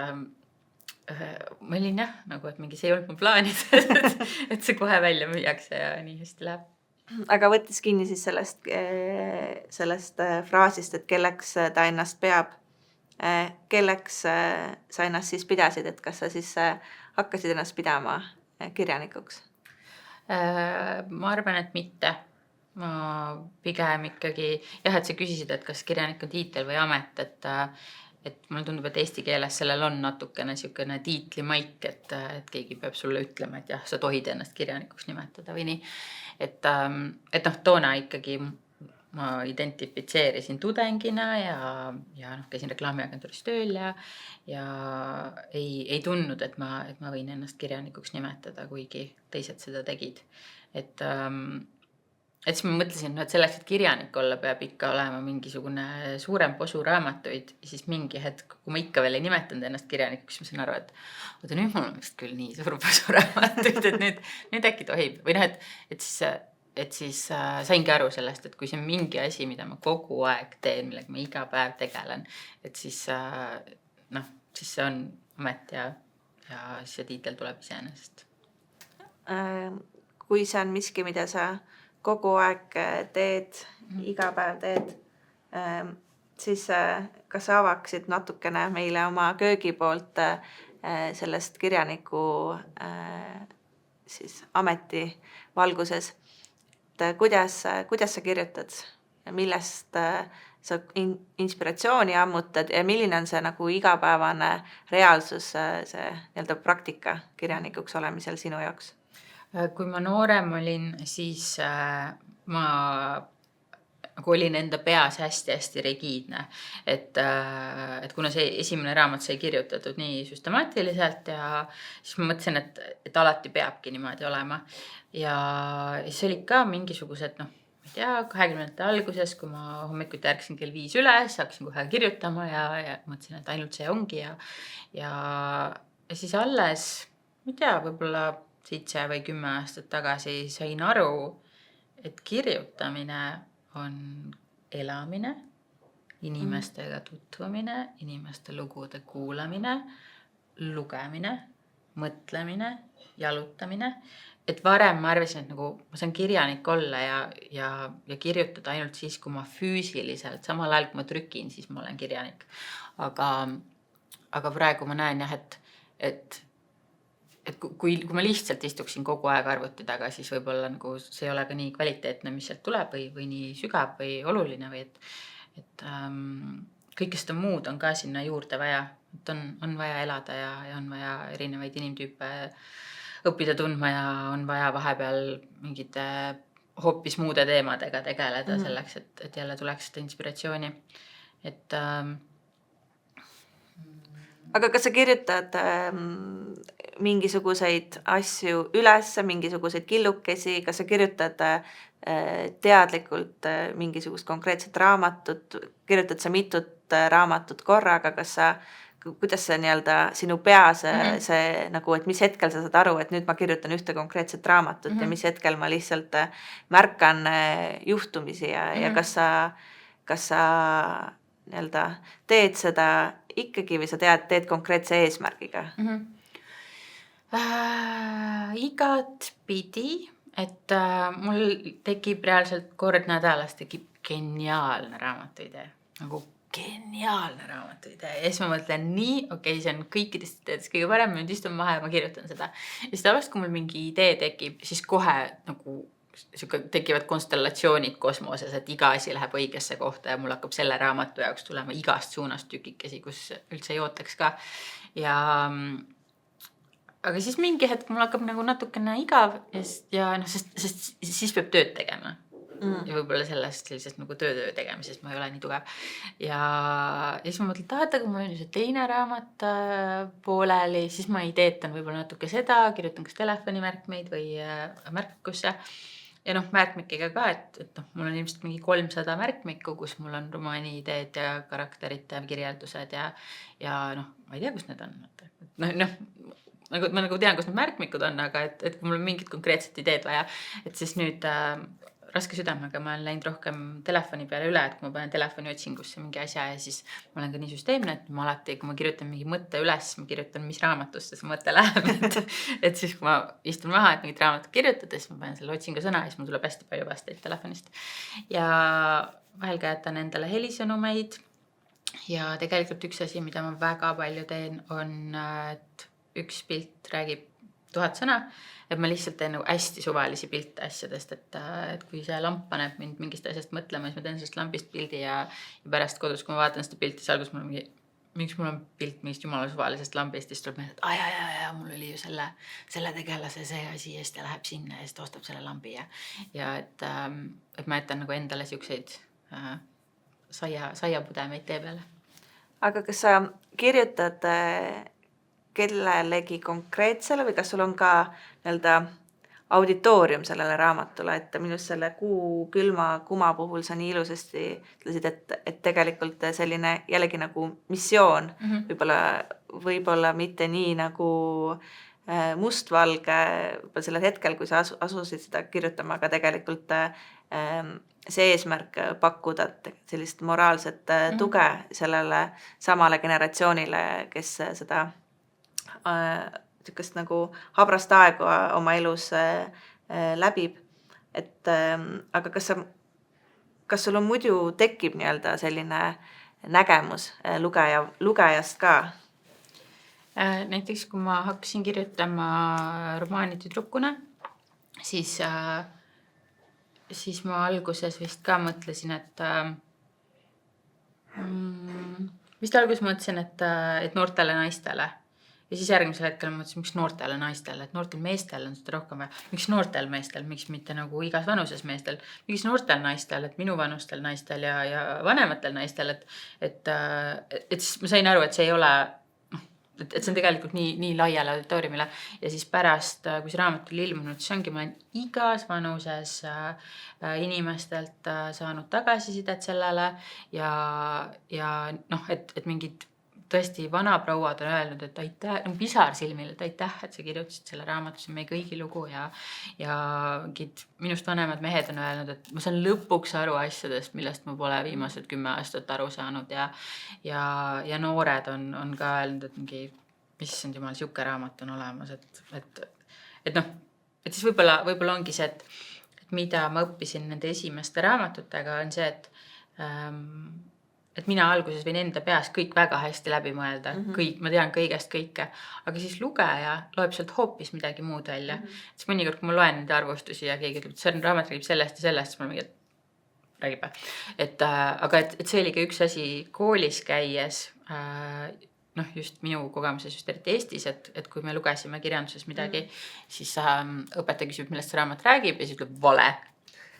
ma olin nagu, et mingi see ei olnud mu plaanis, et see kohe välja müüakse ja nii hästi läheb. Aga võttes kinni siis sellest fraasist, et kelleks ta ennast peab, kelleks sa ennast siis pidasid, et kas sa siis hakkasid ennast pidama kirjanikuks? Ma arvan, et mitte. Ma pigem ikkagi, et sa küsisid, et kas kirjanik on tiitel või amet, et mulle tundub, et eesti keeles sellel on natukene siukene tiitlimaik, et keegi peab sulle ütlema, et jah, sa tohid ennast kirjanikuks nimetada või nii. Et toona ikkagi ma identifitseerisin tudengina ja käisin reklaamiagentuuris tööl ja ei tundnud, et ma võin ennast kirjanikuks nimetada, kuigi teised seda tegid. Et siis ma mõtlesin, et selleks, et kirjanik olla, peab ikka olema mingisugune suurem posu raamatuid ja siis mingi hetk, kui ma ikka veel ei nimetanud ennast kirjanikuks, siis ma sain aru, et nüüd mul on vist küll nii suur posu raamatuid, et nüüd äkki tohib. Või et siis saingi aru sellest, et kui see on mingi asi, mida ma kogu aeg teen, millega ma iga päev tegelen, et siis see on amet ja see tiitel tuleb iseenesest. Kui see on miski, mida sa kogu aeg teed, iga päev teed, siis kas sa avaksid natukene meile oma köögi poolt sellest kirjaniku siis ameti valguses, et kuidas sa kirjutad ja millest sa inspiratsiooni ammutad ja milline on see nagu igapäevane reaalsus, see nii-öelda praktika kirjanikuks olemisel sinu jaoks? Kui ma noorem olin, siis ma olin enda peas hästi rigiidne, et kuna see esimene raamat sai kirjutatud nii süstemaatiliselt ja siis ma mõtlesin, et alati peabki niimoodi olema ja siis oli ka mingisugused, ma ei tea, 20. alguses, kui ma hommikuti ärkasin kell 5 üles, hakkasin kohe kirjutama ja mõtlesin, et ainult see ongi ja siis alles, ma ei tea, võib-olla 7 või 10 aastat tagasi sain aru, et kirjutamine on elamine, inimestega tutvumine, inimeste lugude kuulamine, lugemine mõtlemine, jalutamine, et varem ma arvasin, et nagu ma saan kirjanik olla ja kirjutada ainult siis, kui ma füüsiliselt, samal ajal kui ma trükin, siis ma olen kirjanik. Aga praegu ma näen jah, et kui ma lihtsalt istuksin kogu aeg arvuti taga, siis võib-olla nagu see ei ole ka nii kvaliteetne, mis sealt tuleb või nii sügav või oluline või et kõike seda muud on ka sinna juurde vaja, et on vaja elada ja on vaja erinevaid inimtüüpe õppida tundma ja on vaja vahepeal mingite hoopis muude teemadega tegeleda selleks, et jälle tuleks seda inspiratsiooni. Et aga kas sa kirjutad mingisuguseid asju üles, mingisuguseid killukesi, kas sa kirjutad teadlikult mingisugust konkreetset raamatut, kirjutad sa mitut raamatut korraga, kuidas see nii-öelda sinu peas see nagu, et mis hetkel sa saad aru, et nüüd ma kirjutan ühte konkreetset raamatut ja mis hetkel ma lihtsalt märkan juhtumisi ja kas sa nii-öelda teed seda ikkagi või sa teed konkreetse eesmärgiga? Igat pidi, et mul tekib reaalselt kord nädalas tekib geniaalne raamatuidee, nagu geniaalne raamatuidee ja siis ma mõtlen nii, okei, see on kõikidest ideedest kõige parem, nüüd istun maha ja ma kirjutan seda. Ja siis tavaliselt, kui mul mingi idee tekib, siis kohe nagu tekivad konstellatsioonid kosmoses, et iga asi läheb õigesse kohta ja mul hakkab selle raamatu jaoks tulema igast suunast tükikesi, kus üldse ei ootaks ka. Aga siis mingi hetk mul hakkab nagu natukene igav ja sest siis peab tööd tegema. Ja võib-olla sellisest nagu töö tegemises ma ei ole nii tugev. Ja siis ma mõtlen, aga kui ma olen see teine raamat pooleli, siis ma ideetan võib-olla natuke seda, kirjutan kas telefonimärkmeid või märkmikusse. Ja märkmikiga ka, et mul on ilmselt mingi 300 märkmikku, kus mul on romaani ideed ja karakterite kirjeldused ja ma ei tea, kus need on. Ma nagu tean, kus need märkmikud on, aga et kui mul on mingid konkreetset ideed vaja, et siis nüüd raske südamega ma olen läinud rohkem telefoni peale üle, et kui ma panen telefoni otsingusse mingi asja ja siis ma olen ka nii süsteemne, et ma alati, kui ma kirjutan mingi mõtte üles, ma kirjutan, mis raamatusse see mõte läheb, et siis kui ma istun maha, et mingit raamatut kirjutada, siis ma panen selle otsingu sõna ja siis mul tuleb hästi palju vasteid telefonist. Ja vahel ka jätan endale helisõnumeid ja tegelikult üks asi, mida ma väga palju teen, on, et üks pilt räägib 1000 sõna, et ma lihtsalt teen nagu hästi suvalisi pilte asjadest, et kui see lamp paneb mind mingist asjast mõtlema, siis ma teen sellest lampist pildi ja pärast kodus, kui ma vaatan seda pilti, siis alguses mul on miks mul on pilt mingist jumala suvalisest lambist, siis tuleb meelde, et mul oli ju selle tegelase see asi ja siis ta läheb sinna ja siis ta ostab selle lambi ja et ma jätan nagu endale siukseid saiapudemeid tee peale. Aga kas sa kirjutad kellelegi konkreetsele või kas sul on ka nii-öelda auditoorium sellele raamatule, et minu selle Kuu külma kuma puhul sa nii ilusasti ütlesid, et tegelikult selline jällegi nagu missioon, võib-olla mitte nii nagu mustvalge sellel hetkel, kui sa asusid seda kirjutama, aga tegelikult see eesmärk pakkuda sellist moraalset tuge sellele samale generatsioonile, kes seda sükest nagu habrast aegu oma elus läbib. Aga kas sul on muidu tekib nii-öelda selline nägemus lugejast ka? Näiteks kui ma hakkasin kirjutama romaani tüdrukuna, siis ma alguses vist ka mõtlesin, et noortele naistele. Ja siis järgmisel hetkel ma mõtlesin, miks noortele naistele, et noortel meestel on seda rohkem vaja. Miks noortel meestel, miks mitte nagu igas vanuses meestel, miks noortel naistel, et minu vanustel naistel ja vanematel naistel, et siis ma sain aru, et see ei ole, et see on tegelikult nii laiale auditooriumile. Ja siis pärast, kui see raamat oli ilmunud, siis ongi, ma olen igas vanuses inimestelt saanud tagasisidet sellele ja et mingid tõesti vanaprouad on öelnud, et aitäh, pisar silmil, et aitäh, et sa kirjutasid selle raamatu, see on meie kõigi lugu ja minust vanemad mehed on öelnud, et ma saan lõpuks aru asjadest, millest ma pole viimased 10 aastat aru saanud ja noored on ka öelnud, et mingi issand jumal, siuke raamat on olemas, et noh, et siis võib-olla ongi see, et mida ma õppisin nende esimeste raamatutega, on see, et mina alguses võin enda peas kõik väga hästi läbi mõelda, kõik, ma tean kõigest kõike, aga siis lugeja loeb sealt hoopis midagi muud välja. Siis mõnikord, kui ma loen nende arvustusi ja keegi ütleb, et see raamat räägib sellest ja sellest, siis ma mingi, räägib. Aga see oli ka üks asi koolis käies, noh, just minu kogemuses just eriti Eestis, et kui me lugesime kirjanduses midagi, siis õpetaja küsib, millest see raamat räägib ja siis ütleb vale.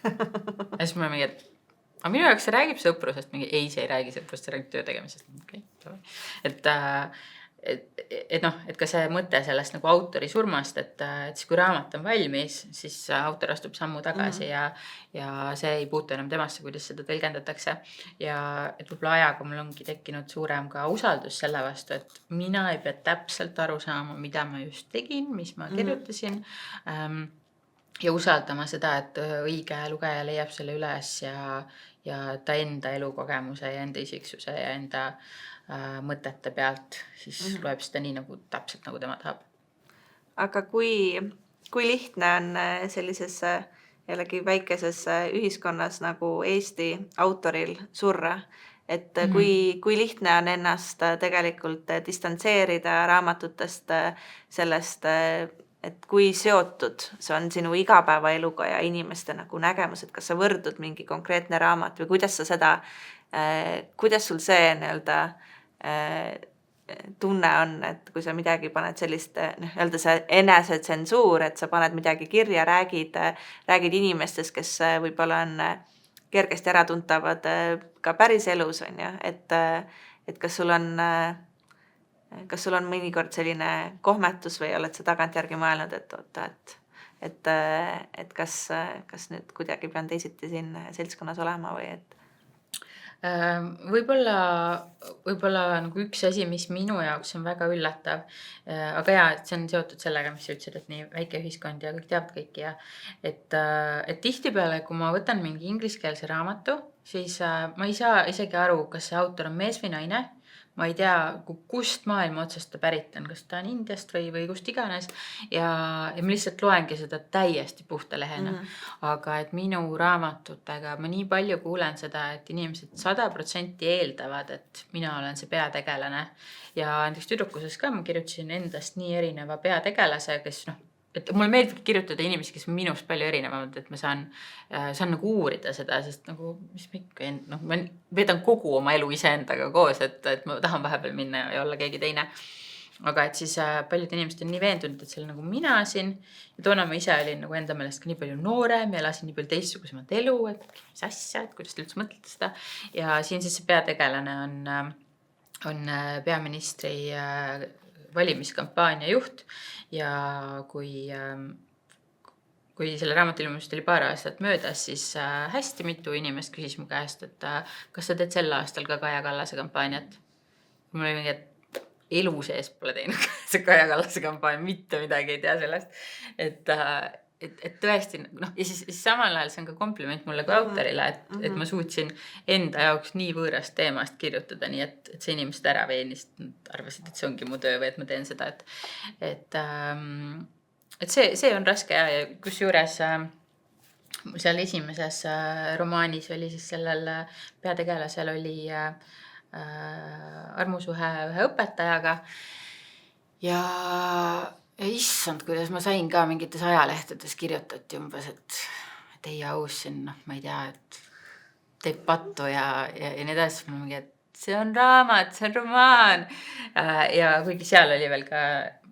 Ja siis ma mingi, aga minu jaoks see räägib sõprusest, mingi ei, see ei räägi sõprusest, see räägib töö tegemisest. Okay. Et noh, et ka see mõte sellest nagu autori surmast, et siis kui raamat on valmis, siis autor astub sammu tagasi ja see ei puutu enam temasse, kuidas seda tõlgendatakse. Ja et võib-olla ajaga mul ongi tekkinud suurem ka usaldus selle vastu, et mina ei pea täpselt aru saama, mida ma just tegin, mis ma kirjutasin. Ja usaldama seda, et õige lugeja leiab selle üles ja ta enda elukogemuse ja enda isiksuse ja enda mõtete pealt, siis loeb seda nii nagu täpselt nagu tema tahab. Aga kui lihtne on sellises jällegi väikeses ühiskonnas nagu Eesti autoril surra, et kui lihtne on ennast tegelikult distantseerida raamatutest sellest, et kui seotud see on sinu igapäevaeluga ja inimeste nagu nägemus, et kas sa võrdud mingi konkreetne raamat või kuidas sa seda, kuidas sul see nii-öelda tunne on, et kui sa midagi paned sellist, öelda see enesetsensuur, et sa paned midagi kirja, räägid inimestest, kes võib-olla on kergesti äratuntavad ka päris elus, on ju, et kas sul on mõnikord selline kohmetus või oled sa tagantjärgi mõelnud, et oota, et kas nüüd kuidagi pean teisiti siin seltskonnas olema või et Võib-olla nagu üks asi, mis minu jaoks on väga üllatav, aga jaa, et see on seotud sellega, mis sa ütlesid, et nii väike ühiskond ja kõik teavad kõiki ja et tihtipeale, kui ma võtan mingi ingliskeelse raamatu, siis ma ei saa isegi aru, kas see autor on mees või naine. Ma ei tea, kust maailma otsast ta pärit on, kas ta on Indiast või kust iganes ja ma lihtsalt loengi seda täiesti puhta lehena. Aga et minu raamatutega ma nii palju kuulen seda, et inimesed 100% eeldavad, et mina olen see peategelane ja näiteks tüdrukuses ka ma kirjutasin endast nii erineva peategelase, kes et mulle meeldib kirjutada inimesi, kes on minust palju erinevamad, et ma saan nagu uurida seda, sest nagu, mis ma ikka, ma veedan kogu oma elu iseendaga koos, et ma tahan vahepeal minna ja olla keegi teine. Aga et siis paljud inimesed on nii veendunud, et see on nagu mina siin ja toona ma ise olin nagu enda meelest ka nii palju noorem ja elasin nii palju teistsugusemat elu, et mis asja, et kuidas te üldse mõtlete seda. Ja siin siis see peategelane on peaministri valimiskampaania juht ja kui selle raamatu ilmumist oli paar aastat möödas, siis hästi mitu inimest küsis mu käest, et kas sa teed sel aastal ka Kaja Kallase kampaaniat. Mul oli mingi, et elu sees pole teinud see Kaja Kallase kampaania, mitte midagi ei tea sellest. Et tõesti, ja siis samal ajal see on ka kompliment mulle kui autorile, et ma suutsin enda jaoks nii võõrast teemast kirjutada, nii et see inimesed ära veenis, arvasid, et see ongi mu töö või et ma teen seda, et see on raske ja kusjuures seal esimeses romaanis oli siis sellel peategelasel oli armusuhe ühe õpetajaga ja issand, kuidas ma sain ka mingites ajalehtedes kirjutati umbes, et ei aus siin, ma ei tea, et teeb pattu ja nii edasi, et see on raamat, see on romaan. Ja kuigi seal oli veel ka,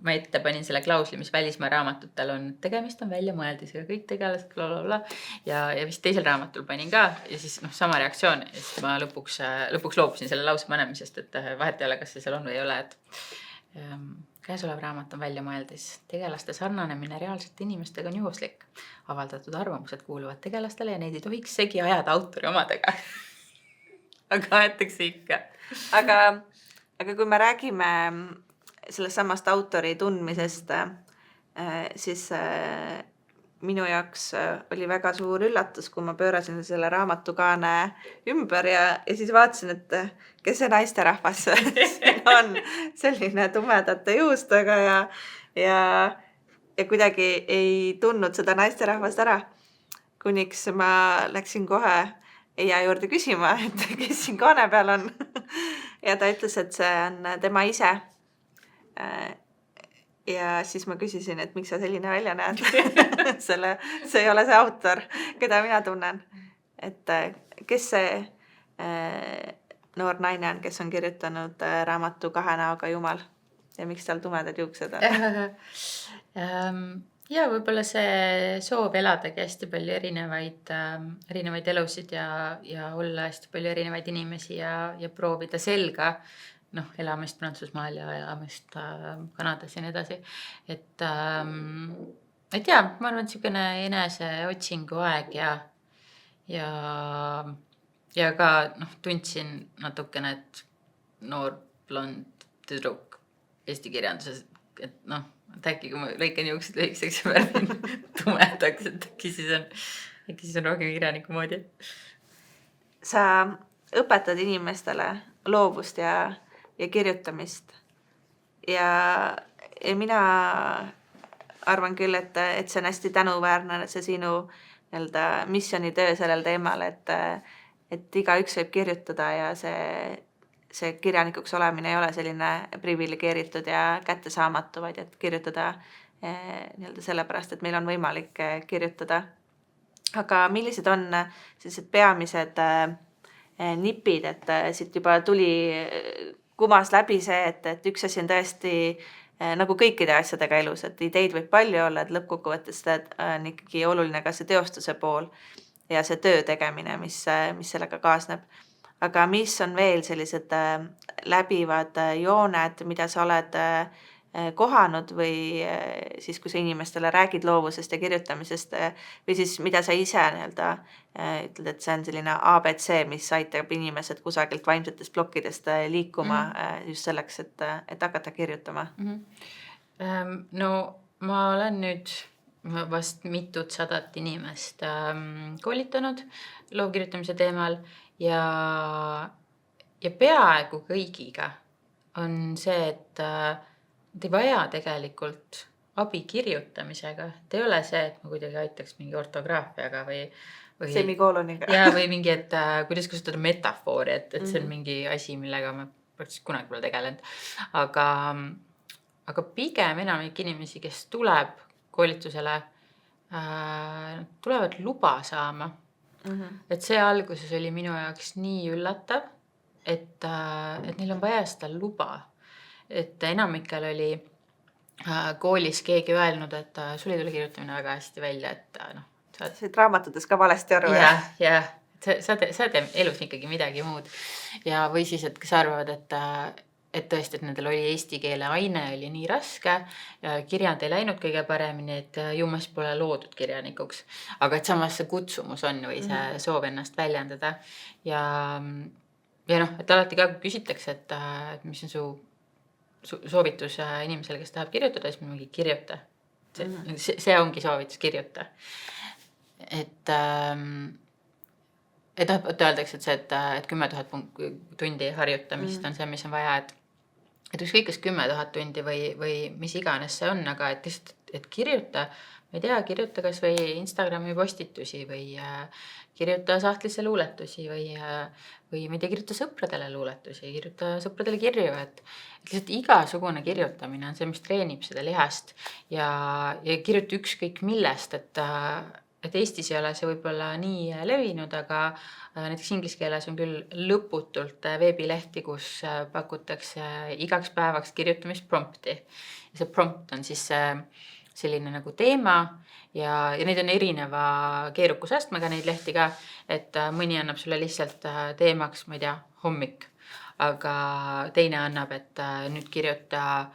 ma ette panin selle klausli, mis välismaa raamatutel on, tegemist on väljamõeldisega, kõik tegelased, blablabla. Ja vist teisel raamatul panin ka ja siis sama reaktsioon. Ja siis ma lõpuks loobusin selle lause panemisest, et vahet ei ole, kas see seal on või ei ole, et käesolev raamat on väljamõeldis. Tegelaste sarnanemine reaalsete inimestega on juhuslik. Avaldatud arvamused kuuluvad tegelastele ja neid ei tohiks segi ajada autori omadega. Aga aetakse ikka. Aga kui me räägime sellest samast autori tundmisest, siis minu jaoks oli väga suur üllatus, kui ma pöörasin selle raamatukaane ümber ja siis vaatasin, et kes see naisterahvas siin on, selline tumedate juustega ja kuidagi ei tundnud seda naisterahvast ära, kuniks ma läksin kohe Eija juurde küsima, et kes siin kaane peal on. Ja ta ütles, et see on tema ise. Ja siis ma küsisin, et miks sa selline välja näed. See ei ole see autor, keda mina tunnen. Et kes see noor naine on, kes on kirjutanud raamatu Kahe näoga jumal ja miks tal tumedad juuksed on? Ja võib-olla see soov eladagi hästi palju erinevaid elusid ja olla hästi palju erinevaid inimesi ja proovida selga elamist Prantsusmaal ja elamist Kanadas ja nii edasi. Et jaa, ma arvan, et niisugune eneseotsingu aeg ja ka tundsin natukene, et noor blond tüdruk eesti kirjanduses, et äkki kui ma lõikan juuksed lühikeseks ja värvin tumedaks, et äkki siis on rohkem kirjaniku moodi. Sa õpetad inimestele loovust ja kirjutamist ja mina arvan küll, et see on hästi tänuväärne, see sinu missionitöö sellel teemal, et igaüks võib kirjutada ja see kirjanikuks olemine ei ole selline privilegeeritud ja kättesaamatu, vaid et kirjutada sellepärast, et meil on võimalik kirjutada. Aga millised on sellised peamised nipid, et siit juba tuli kumas läbi see, et üks asi on tõesti nagu kõikide asjadega elus, et ideid võib palju olla, et lõppkokkuvõttes on ikkagi oluline ka see teostuse pool ja see töö tegemine, mis sellega kaasneb. Aga mis on veel sellised läbivad jooned, mida sa oled kohanud või siis, kui sa inimestele räägid loovusest ja kirjutamisest või siis mida sa ise ütled, et see on selline ABC, mis aitab inimesed kusagilt vaimsetest plokkidest liikuma just selleks, et hakata kirjutama? No ma olen nüüd vast mitut sadat inimest koolitanud loovkirjutamise teemal ja peaaegu kõigiga on see, et ei vaja tegelikult abi kirjutamisega. Et ei ole see, et ma kuidagi aitaks mingi ortograafiaga või semikooloniga. Ja või mingi, et kuidas kasutada metafoori, et see on mingi asi, millega ma praktiliselt kunagi pole tegelenud. Aga pigem enamik inimesi, kes tuleb koolitusele, tulevad luba saama. Et see alguses oli minu jaoks nii üllatav, et neil on vaja seda luba. Et enamikel oli koolis keegi öelnud, et sul ei tule kirjutamine väga hästi välja, et sa said raamatutes ka valesti aru. Ja sa teed elus ikkagi midagi muud. Ja või siis, et kes arvavad, et tõesti, et nendel oli eesti keele aine, oli nii raske, kirjand ei läinud kõige paremini, et ju ma siis pole loodud kirjanikuks. Aga et samas see kutsumus on või see soov ennast väljendada. Ja et alati ka küsitakse, et mis on su soovitus inimesele, kes tahab kirjutada, siis mingi kirjuta. See ongi soovitus, kirjuta. Et öeldakse, et see, et 10 000 tundi harjutamist on see, mis on vaja, et ükskõik kas 10 000 tundi või mis iganes see on, aga et kirjuta, ma ei tea, kirjuta kas või Instagrami postitusi või kirjuta sahtlisse luuletusi või ma ei tea, kirjuta sõpradele luuletusi, kirjuta sõpradele kirju, et lihtsalt igasugune kirjutamine on see, mis treenib seda lihast ja kirjuta ükskõik millest, et Eestis ei ole see võib-olla nii levinud, aga näiteks inglise keeles on küll lõputult veebilehti, kus pakutakse igaks päevaks kirjutamisprompti. Ja see prompt on siis selline nagu teema ja neid on erineva keerukusastmega neid lehti ka, et mõni annab sulle lihtsalt teemaks, ma ei tea, hommik, aga teine annab, et nüüd kirjuta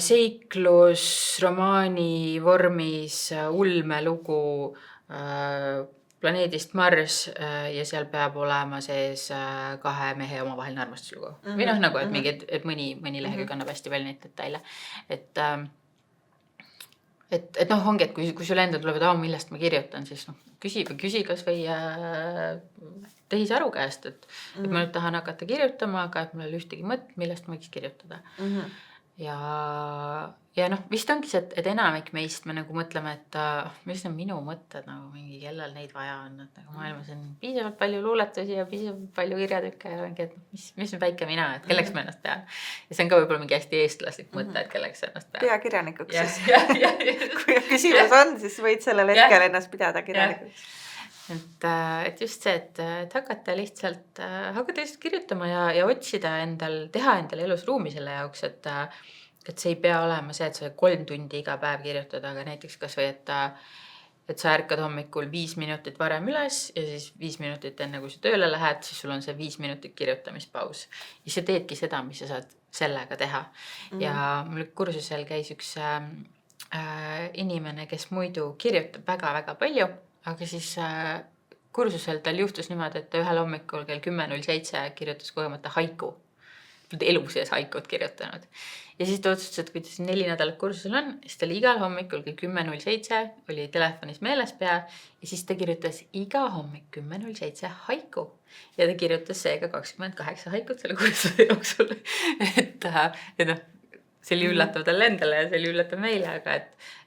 seiklus romaani vormis ulmelugu planeedist Mars ja seal peab olema sees 2 mehe omavaheline armastuslugu. Või nagu, et mõni lehekülg annab hästi palju neid detaile. et noh, ongi, et kui sul endal tuleb, et millest ma kirjutan, siis noh, küsi kas või tehisaru käest, et ma nüüd tahan hakata kirjutama, aga et mul ei ole ühtegi mõtet, millest ma võiks kirjutada. Ja noh, vist ongi see, et enamik meist me nagu mõtleme, et mis on minu mõtted, nagu mingi kellel neid vaja on, et nagu maailmas on piisavalt palju luuletusi ja piisavalt palju kirjatükke ja mingi, et mis on väike mina, et kelleks ma ennast pean. Ja see on ka võib-olla mingi hästi eestlaslik mõte, et kelleks ennast pean. Pea kirjanikuks siis. Kui küsimus on, siis võid sellel hetkel ennast pidada kirjanikuks. Et just see, et hakata lihtsalt kirjutama ja otsida teha endale elus ruumi selle jaoks, et see ei pea olema see, et sa 3 tundi iga päev kirjutada, aga näiteks kas või, et sa ärkad hommikul 5 minutit varem üles ja siis 5 minutit enne, kui sa tööle lähed, siis sul on see 5 minutit kirjutamispaus. Ja sa teedki seda, mis sa saad sellega teha. Ja mul kursusel käis üks inimene, kes muidu kirjutab väga-väga palju, aga siis kursusel tal juhtus niimoodi, et ta ühel hommikul kell 10.07 kirjutas kogemata haiku. Elu sees haikut kirjutanud. Ja siis ta otsustas, et kui ta 4 nädalat kursusel on, siis ta oli igal hommikul kell 10.07 oli telefonis meeles pea ja siis ta kirjutas iga hommik 10.07 haiku. Ja ta kirjutas seega 28 haikut selle kursuse jooksul. Et noh, see oli üllatav talle endale ja see oli üllatav meile, aga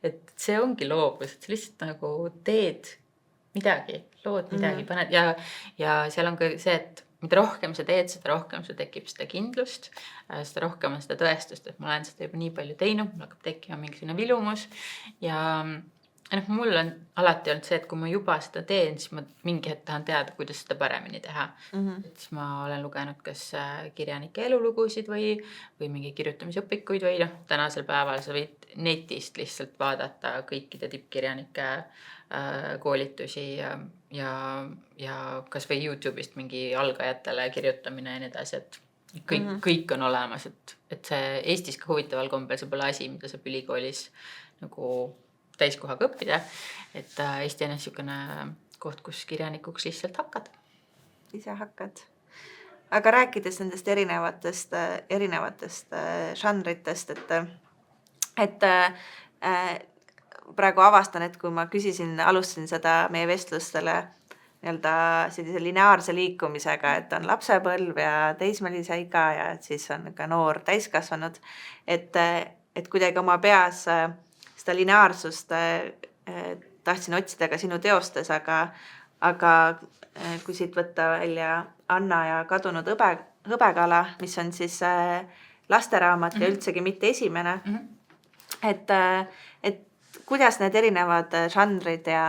et see ongi loovus, et sa lihtsalt nagu teed midagi, lood midagi, paned ja seal on ka see, et mida rohkem sa teed, seda rohkem sul tekib seda kindlust, seda rohkem on seda tõestust, et ma olen seda juba nii palju teinud, mul hakkab tekkima mingisugune vilumus ja mul on alati olnud see, et kui ma juba seda teen, siis ma mingi hetk tahan teada, kuidas seda paremini teha. Et siis ma olen lugenud kas kirjanike elulugusid või mingi kirjutamisõpikuid või tänasel päeval sa võid netist lihtsalt vaadata kõikide tippkirjanike koolitusi ja kas või YouTube'ist mingi algajatele kirjutamine ja nii edasi, et kõik on olemas, et see Eestis ka huvitaval kombel see pole asi, mida saab ülikoolis nagu täiskohaga õppida, et Eesti on niisugune koht, kus kirjanikuks lihtsalt hakkad. Ise hakkad. Aga rääkides nendest erinevatest žanritest, et praegu avastan, et kui ma alustasin seda meie vestlustele sellise lineaarse liikumisega, et on lapsepõlv ja teismelise iga ja siis on ka noor täiskasvanud, et kuidagi oma peas seda lineaarsust tahtsin otsida ka sinu teostes, aga kui siit võtta välja Anna ja kadunud hõbekala, mis on siis lasteraamat ja üldsegi mitte esimene, et kuidas need erinevad žanrid ja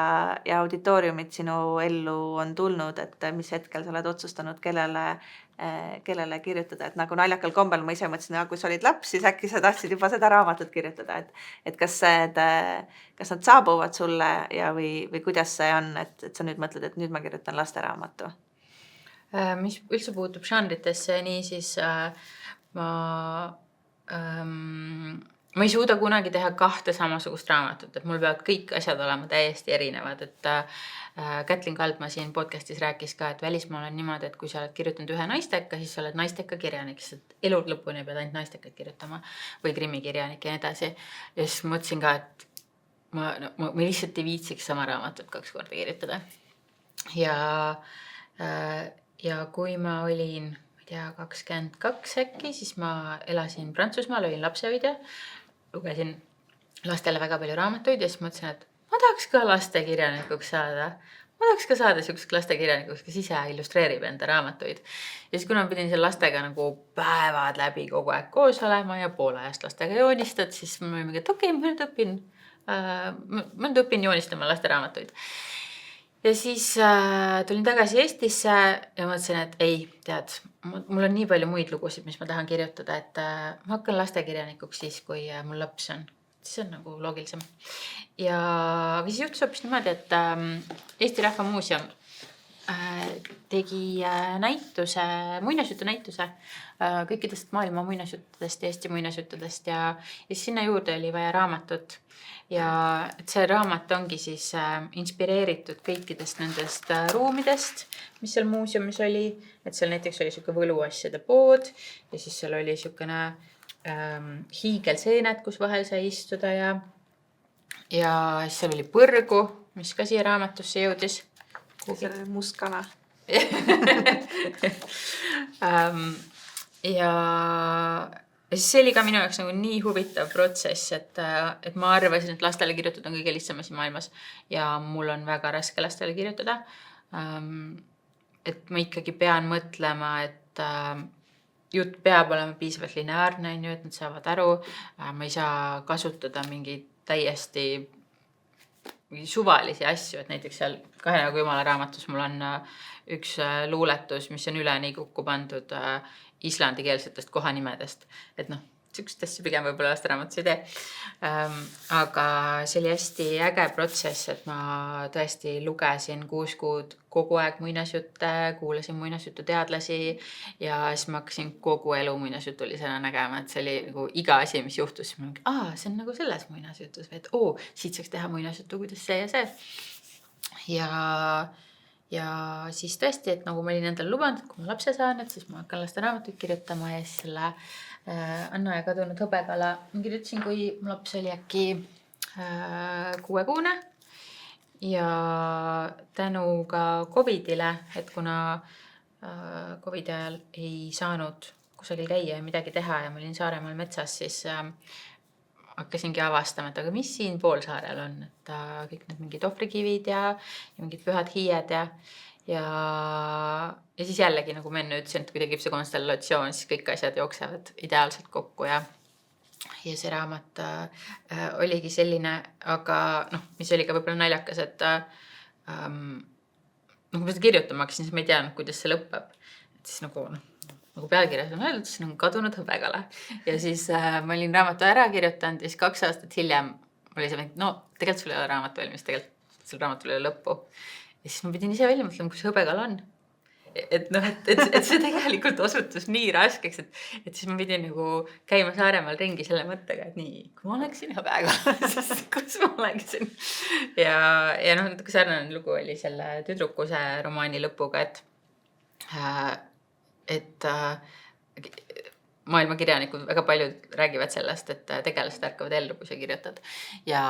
auditooriumid sinu ellu on tulnud, et mis hetkel sa oled otsustanud, kellele kirjutada, et nagu naljakal kombel ma ise mõtlesin, kui sa olid laps, siis äkki sa tahtsid juba seda raamatut kirjutada, et kas nad saabuvad sulle või kuidas see on, et sa nüüd mõtled, et nüüd ma kirjutan lasteraamatu? Mis üldse puutub žanritesse, nii siis ma ei suuda kunagi teha 2 samasugust raamatut, et mul peavad kõik asjad olema täiesti erinevad, et Kätlin Kaldma siin podcastis rääkis ka, et välismaal on niimoodi, et kui sa oled kirjutanud ühe naisteka, siis sa oled naisteka kirjanik, sest elu lõpuni pead ainult naistekaid kirjutama või krimikirjanik ja nii edasi. Ja siis mõtlesin ka, et ma lihtsalt ei viitsiks sama raamatut 2 korda kirjutada. Ja kui ma olin 22 äkki, siis ma elasin Prantsusmaal, olin lapsehoidja, lugesin lastele väga palju raamatuid ja siis mõtlesin, et ma tahaks ka lastekirjanikuks saada. Ma tahaks ka saada selliseks lastekirjanikuks, kes ise illustreerib enda raamatuid. Ja siis kuna ma pidin seal lastega nagu päevad läbi kogu aeg koos olema ja poole ajast lastega joonistad, siis ma olin mingi, et okei, ma nüüd õpin joonistama lasteraamatuid. Ja siis tulin tagasi Eestisse ja mõtlesin, et ei, tead, mul on nii palju muid lugusid, mis ma tahan kirjutada, et ma hakkan lastekirjanikuks siis, kui mul laps on. Siis on nagu loogilisem. Ja siis juhtus hoopis niimoodi, et Eesti Rahva Muuseum tegi muinasjutu näituse kõikidest maailma muinasjuttudest ja Eesti muinasjuttudest ja sinna juurde oli vaja raamatut. Ja et see raamat ongi siis inspireeritud kõikidest nendest ruumidest, mis seal muuseumis oli. Et seal näiteks oli siuke võluasjade pood ja siis seal oli siukene hiigelseened, kus vahel sai istuda ja siis seal oli Põrgu, mis ka siia raamatusse jõudis. See oli must kala. Ja siis see oli ka minu jaoks nagu nii huvitav protsess, et ma arvasin, et lastele kirjutada on kõige lihtsam asi maailmas ja mul on väga raske lastele kirjutada. Et ma ikkagi pean mõtlema, et jutt peab olema piisavalt lineaarne, et nad saavad aru. Ma ei saa kasutada mingeid täiesti suvalisi asju, et näiteks seal Kahe näoga jumala raamatus mul on üks luuletus, mis on üleni kokku pandud islandikeelsetest kohanimedest. Et sihukest asja pigem võib-olla lasteraamatus ei tee. Aga see oli hästi äge protsess, et ma tõesti lugesin 6 kuud kogu aeg muinasjutte, kuulasin muinasjutu teadlasi ja siis ma hakkasin kogu elu muinasjutulisena nägema, et see oli nagu iga asi, mis juhtus. Ma mõtlesin, see on nagu selles muinasjutus või et siit saaks teha muinasjutu, kuidas see ja see. Ja siis tõesti, et nagu ma olin endale lubanud, et kui ma lapse saan, et siis ma hakkan lasteraamatuid kirjutama ja siis selle Anna ja kadunud hõbekala ma kirjutasin, kui mu laps oli äkki 6-kuune ja tänu ka Covidile, et kuna Covidi ajal ei saanud kusagil käia ja midagi teha ja ma olin Saaremaal metsas, siis hakkasingi avastama, et aga mis siin poolsaarel on, et kõik need mingid ohvrikivid ja mingid pühad hiied ja siis jällegi, nagu ma enne ütlesin, et kui tekib see konstellatsioon, siis kõik asjad jooksevad ideaalselt kokku ja see raamat oligi selline, aga mis oli ka võib-olla naljakas, et kui ma seda kirjutama hakkasin, siis ma ei teadnud, kuidas see lõpeb. Et siis nagu pealkirjas on öeldud, siis on kadunud hõbekala. Ja siis ma olin raamatu ära kirjutanud ja siis 2 aastat hiljem oli see, tegelikult sul ei ole raamat valmis, tegelikult sul raamatul ei ole lõppu. Ja siis ma pidin ise välja mõtlema, kus hõbekala on. Et see tegelikult osutus nii raskeks, et siis ma pidin nagu käima Saaremaal ringi selle mõttega, et nii, kui ma oleksin hõbekala, siis kus ma oleksin. Ja natuke sarnane lugu oli selle tüdrukuse romaani lõpuga, et maailmakirjanikud väga paljud räägivad sellest, et tegelased ärkavad ellu, kui sa kirjutad. Ja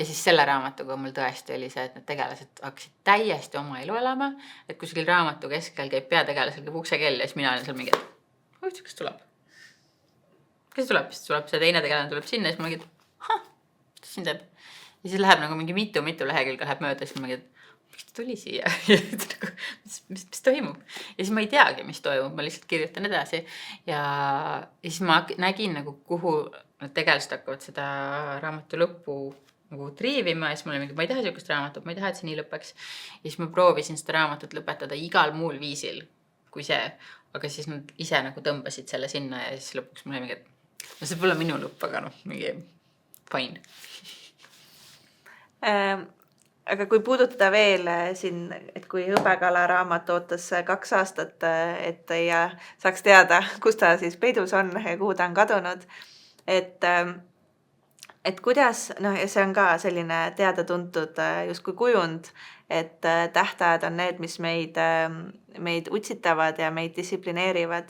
siis selle raamatuga mul tõesti oli see, et need tegelased hakkasid täiesti oma elu elama, et kuskil raamatu keskel käib peategelasel käib uksekell ja siis mina olen seal mingi, et kes tuleb? Kes tuleb? Siis tuleb see teine tegelane tuleb sinna ja siis ma mingi, mis siin teeb? Ja siis läheb nagu mingi mitu lehekülge läheb mööda, siis ma mingi, miks ta tuli siia? mis toimub? Ja siis ma ei teagi, mis toimub, ma lihtsalt kirjutan edasi. Ja siis ma nägin, nagu, kuhu need tegelased hakkavad seda raamatu lõppu nagu triivima ja siis ma olin mingi, ma ei taha sihukest raamatut, ma ei taha, et see nii lõpeks. Ja siis ma proovisin seda raamatut lõpetada igal muul viisil kui see, aga siis nad ise nagu tõmbasid selle sinna ja siis lõpuks ma olin mingi, et see pole minu lõpp, aga mingi fine. Aga kui puudutada veel siin, et kui hõbekala raamat ootas 2 aastat, et ja saaks teada, kus ta siis peidus on ja kuhu ta on kadunud, et kuidas, ja see on ka selline teada-tuntud justkui kujund, et tähtajad on need, mis meid utsitavad ja meid distsiplineerivad,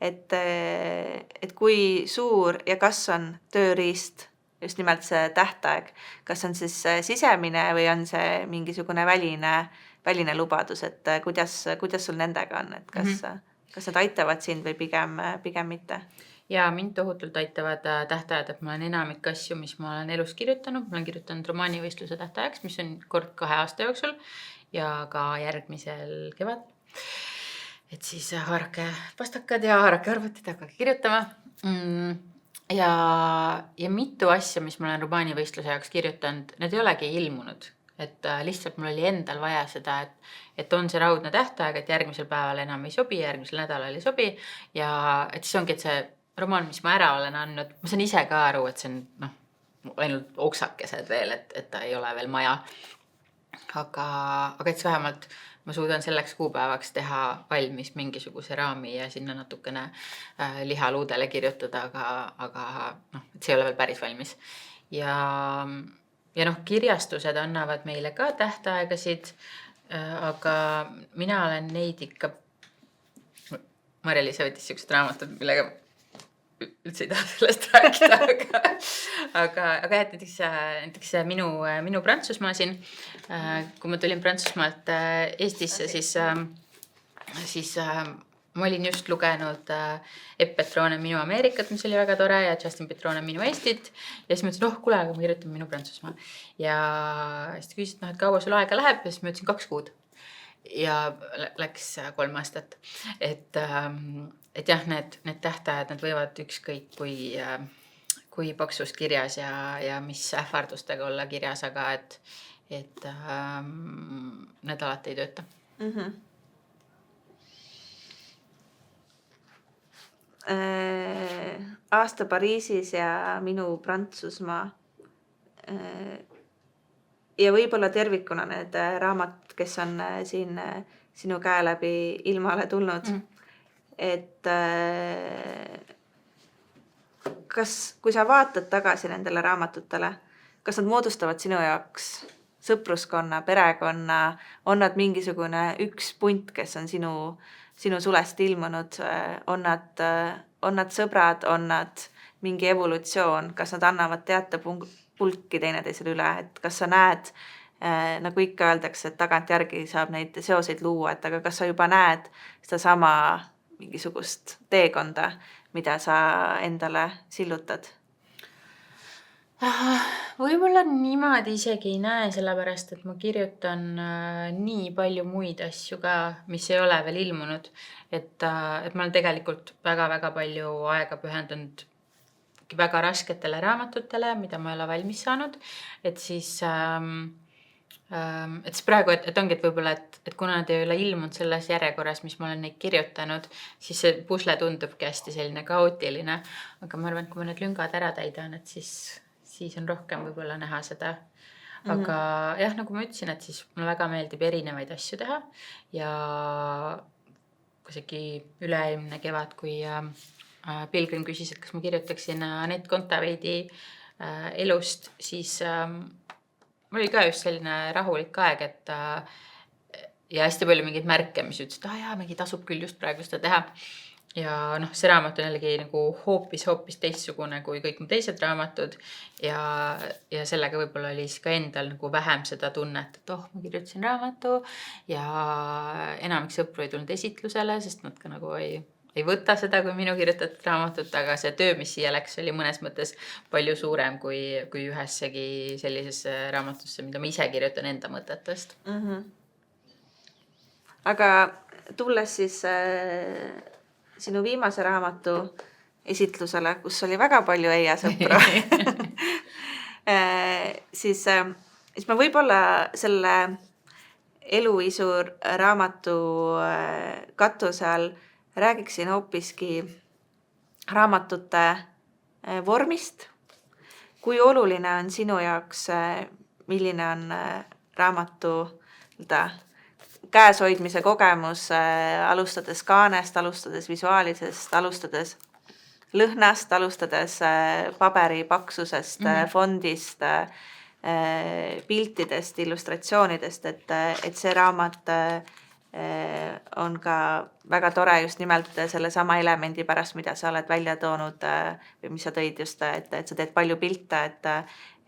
et kui suur ja kas on tööriist just nimelt see tähtaeg, kas on siis sisemine või on see mingisugune väline lubadus, et kuidas sul nendega on, et kas nad aitavad sind või pigem mitte? Ja mind tohutult aitavad tähtajad, et ma olen enamik asju, mis ma olen elus kirjutanud. Ma olen kirjutanud romaanivõistluse tähtajaks, mis on kord 2 aasta jooksul ja ka järgmisel kevad. Et siis haarake pastakad ja haarake arvutid, hakkage kirjutama. Ja mitu asja, mis ma olen romaanivõistluse jaoks kirjutanud, need ei olegi ilmunud. Et lihtsalt mul oli endal vaja seda, et on see raudne tähtaeg, et järgmisel päeval enam ei sobi, järgmisel nädalal ei sobi. Ja et siis ongi, et see romaan, mis ma ära olen andnud, ma saan ise ka aru, et see on ainult oksakesed veel, et ta ei ole veel maja. Aga et see vähemalt ma suudan selleks kuupäevaks teha valmis mingisuguse raami ja sinna natukene lihaluudele kirjutada, aga et see ei ole veel päris valmis. Ja kirjastused annavad meile ka tähtaegasid, aga mina olen neid ikka, Mari-Liisa võttis siuksed raamatud, millega üldse ei taha sellest rääkida, aga jah, et näiteks minu Prantsusmaa siin, kui ma tulin Prantsusmaalt Eestisse, siis ma olin just lugenud Epp Petrone Minu Ameerikat, mis oli väga tore, ja Justin Petrone Minu Eestit. Ja siis ma ütlesin, kuule, aga ma kirjutan Minu Prantsusmaa. Ja siis ta küsis, et kaua sul aega läheb, ja siis ma ütlesin 2 kuud. Ja läks 3 aastat. Et jah, need tähtajad, need võivad ükskõik kui paksus kirjas ja mis ähvardustega olla kirjas, aga et need alati ei tööta. Aasta Pariisis ja Minu Prantsusmaa. Ja võib-olla tervikuna need raamat, kes on siin sinu käe läbi ilmale tulnud. Et kui sa vaatad tagasi nendele raamatutele, kas nad moodustavad sinu jaoks sõpruskonna, perekonna, on nad mingisugune üks punt, kes on sinu sulest ilmunud, on nad sõbrad, on nad mingi evolutsioon, kas nad annavad pulki teineteisele üle, et kas sa näed, nagu ikka öeldakse, et tagantjärgi saab neid seoseid luua, et aga kas sa juba näed seda sama mingisugust teekonda, mida sa endale sillutad? Võib-olla niimoodi isegi ei näe, sellepärast, et ma kirjutan nii palju muid asju ka, mis ei ole veel ilmunud. Et ma olen tegelikult väga-väga palju aega pühendanud väga rasketele raamatutele, mida ma ei ole valmis saanud. Et siis praegu, et ongi, et võib-olla, et kuna nad ei ole ilmunud selles järjekorras, mis ma olen neid kirjutanud, siis see pusle tundubki hästi selline kaootiline. Aga ma arvan, et kui ma need lüngad ära täidan, et siis on rohkem võib-olla näha seda. Aga jah, nagu ma ütlesin, et siis mulle väga meeldib erinevaid asju teha. Ja kusagi üleilmne kevad, kui Pilgrim küsis, et kas ma kirjutaksin Anett Kontaveidi elust, siis mul oli ka just selline rahulik aeg, ja hästi palju mingeid märke, mis ütles, et jaa, mingi tasub küll just praegu seda teha. Ja see raamat on jällegi nagu hoopis teistsugune kui kõik mu teised raamatud ja sellega võib-olla oli siis ka endal nagu vähem seda tunnet, et ma kirjutasin raamatu ja enamik sõpru ei tulnud esitlusele, sest nad ka nagu ei võta seda kui minu kirjutatud raamatut, aga see töö, mis siia läks, oli mõnes mõttes palju suurem kui ühessegi sellisesse raamatusse, mida ma ise kirjutan enda mõtetest. Aga tulles siis sinu viimase raamatu esitlusele, kus oli väga palju Eija sõpru, siis ma võib-olla selle Eluisur raamatu katuse all räägiksin hoopiski raamatute vormist. Kui oluline on sinu jaoks, milline on raamatu käeshoidmise kogemus, alustades kaanest, alustades visuaalisest, alustades lõhnast, alustades paberi paksusest, fondist, piltidest, illustratsioonidest, et see raamat on ka väga tore just nimelt selle sama elemendi pärast, mida sa oled välja toonud või mis sa tõid just, et sa teed palju pilte,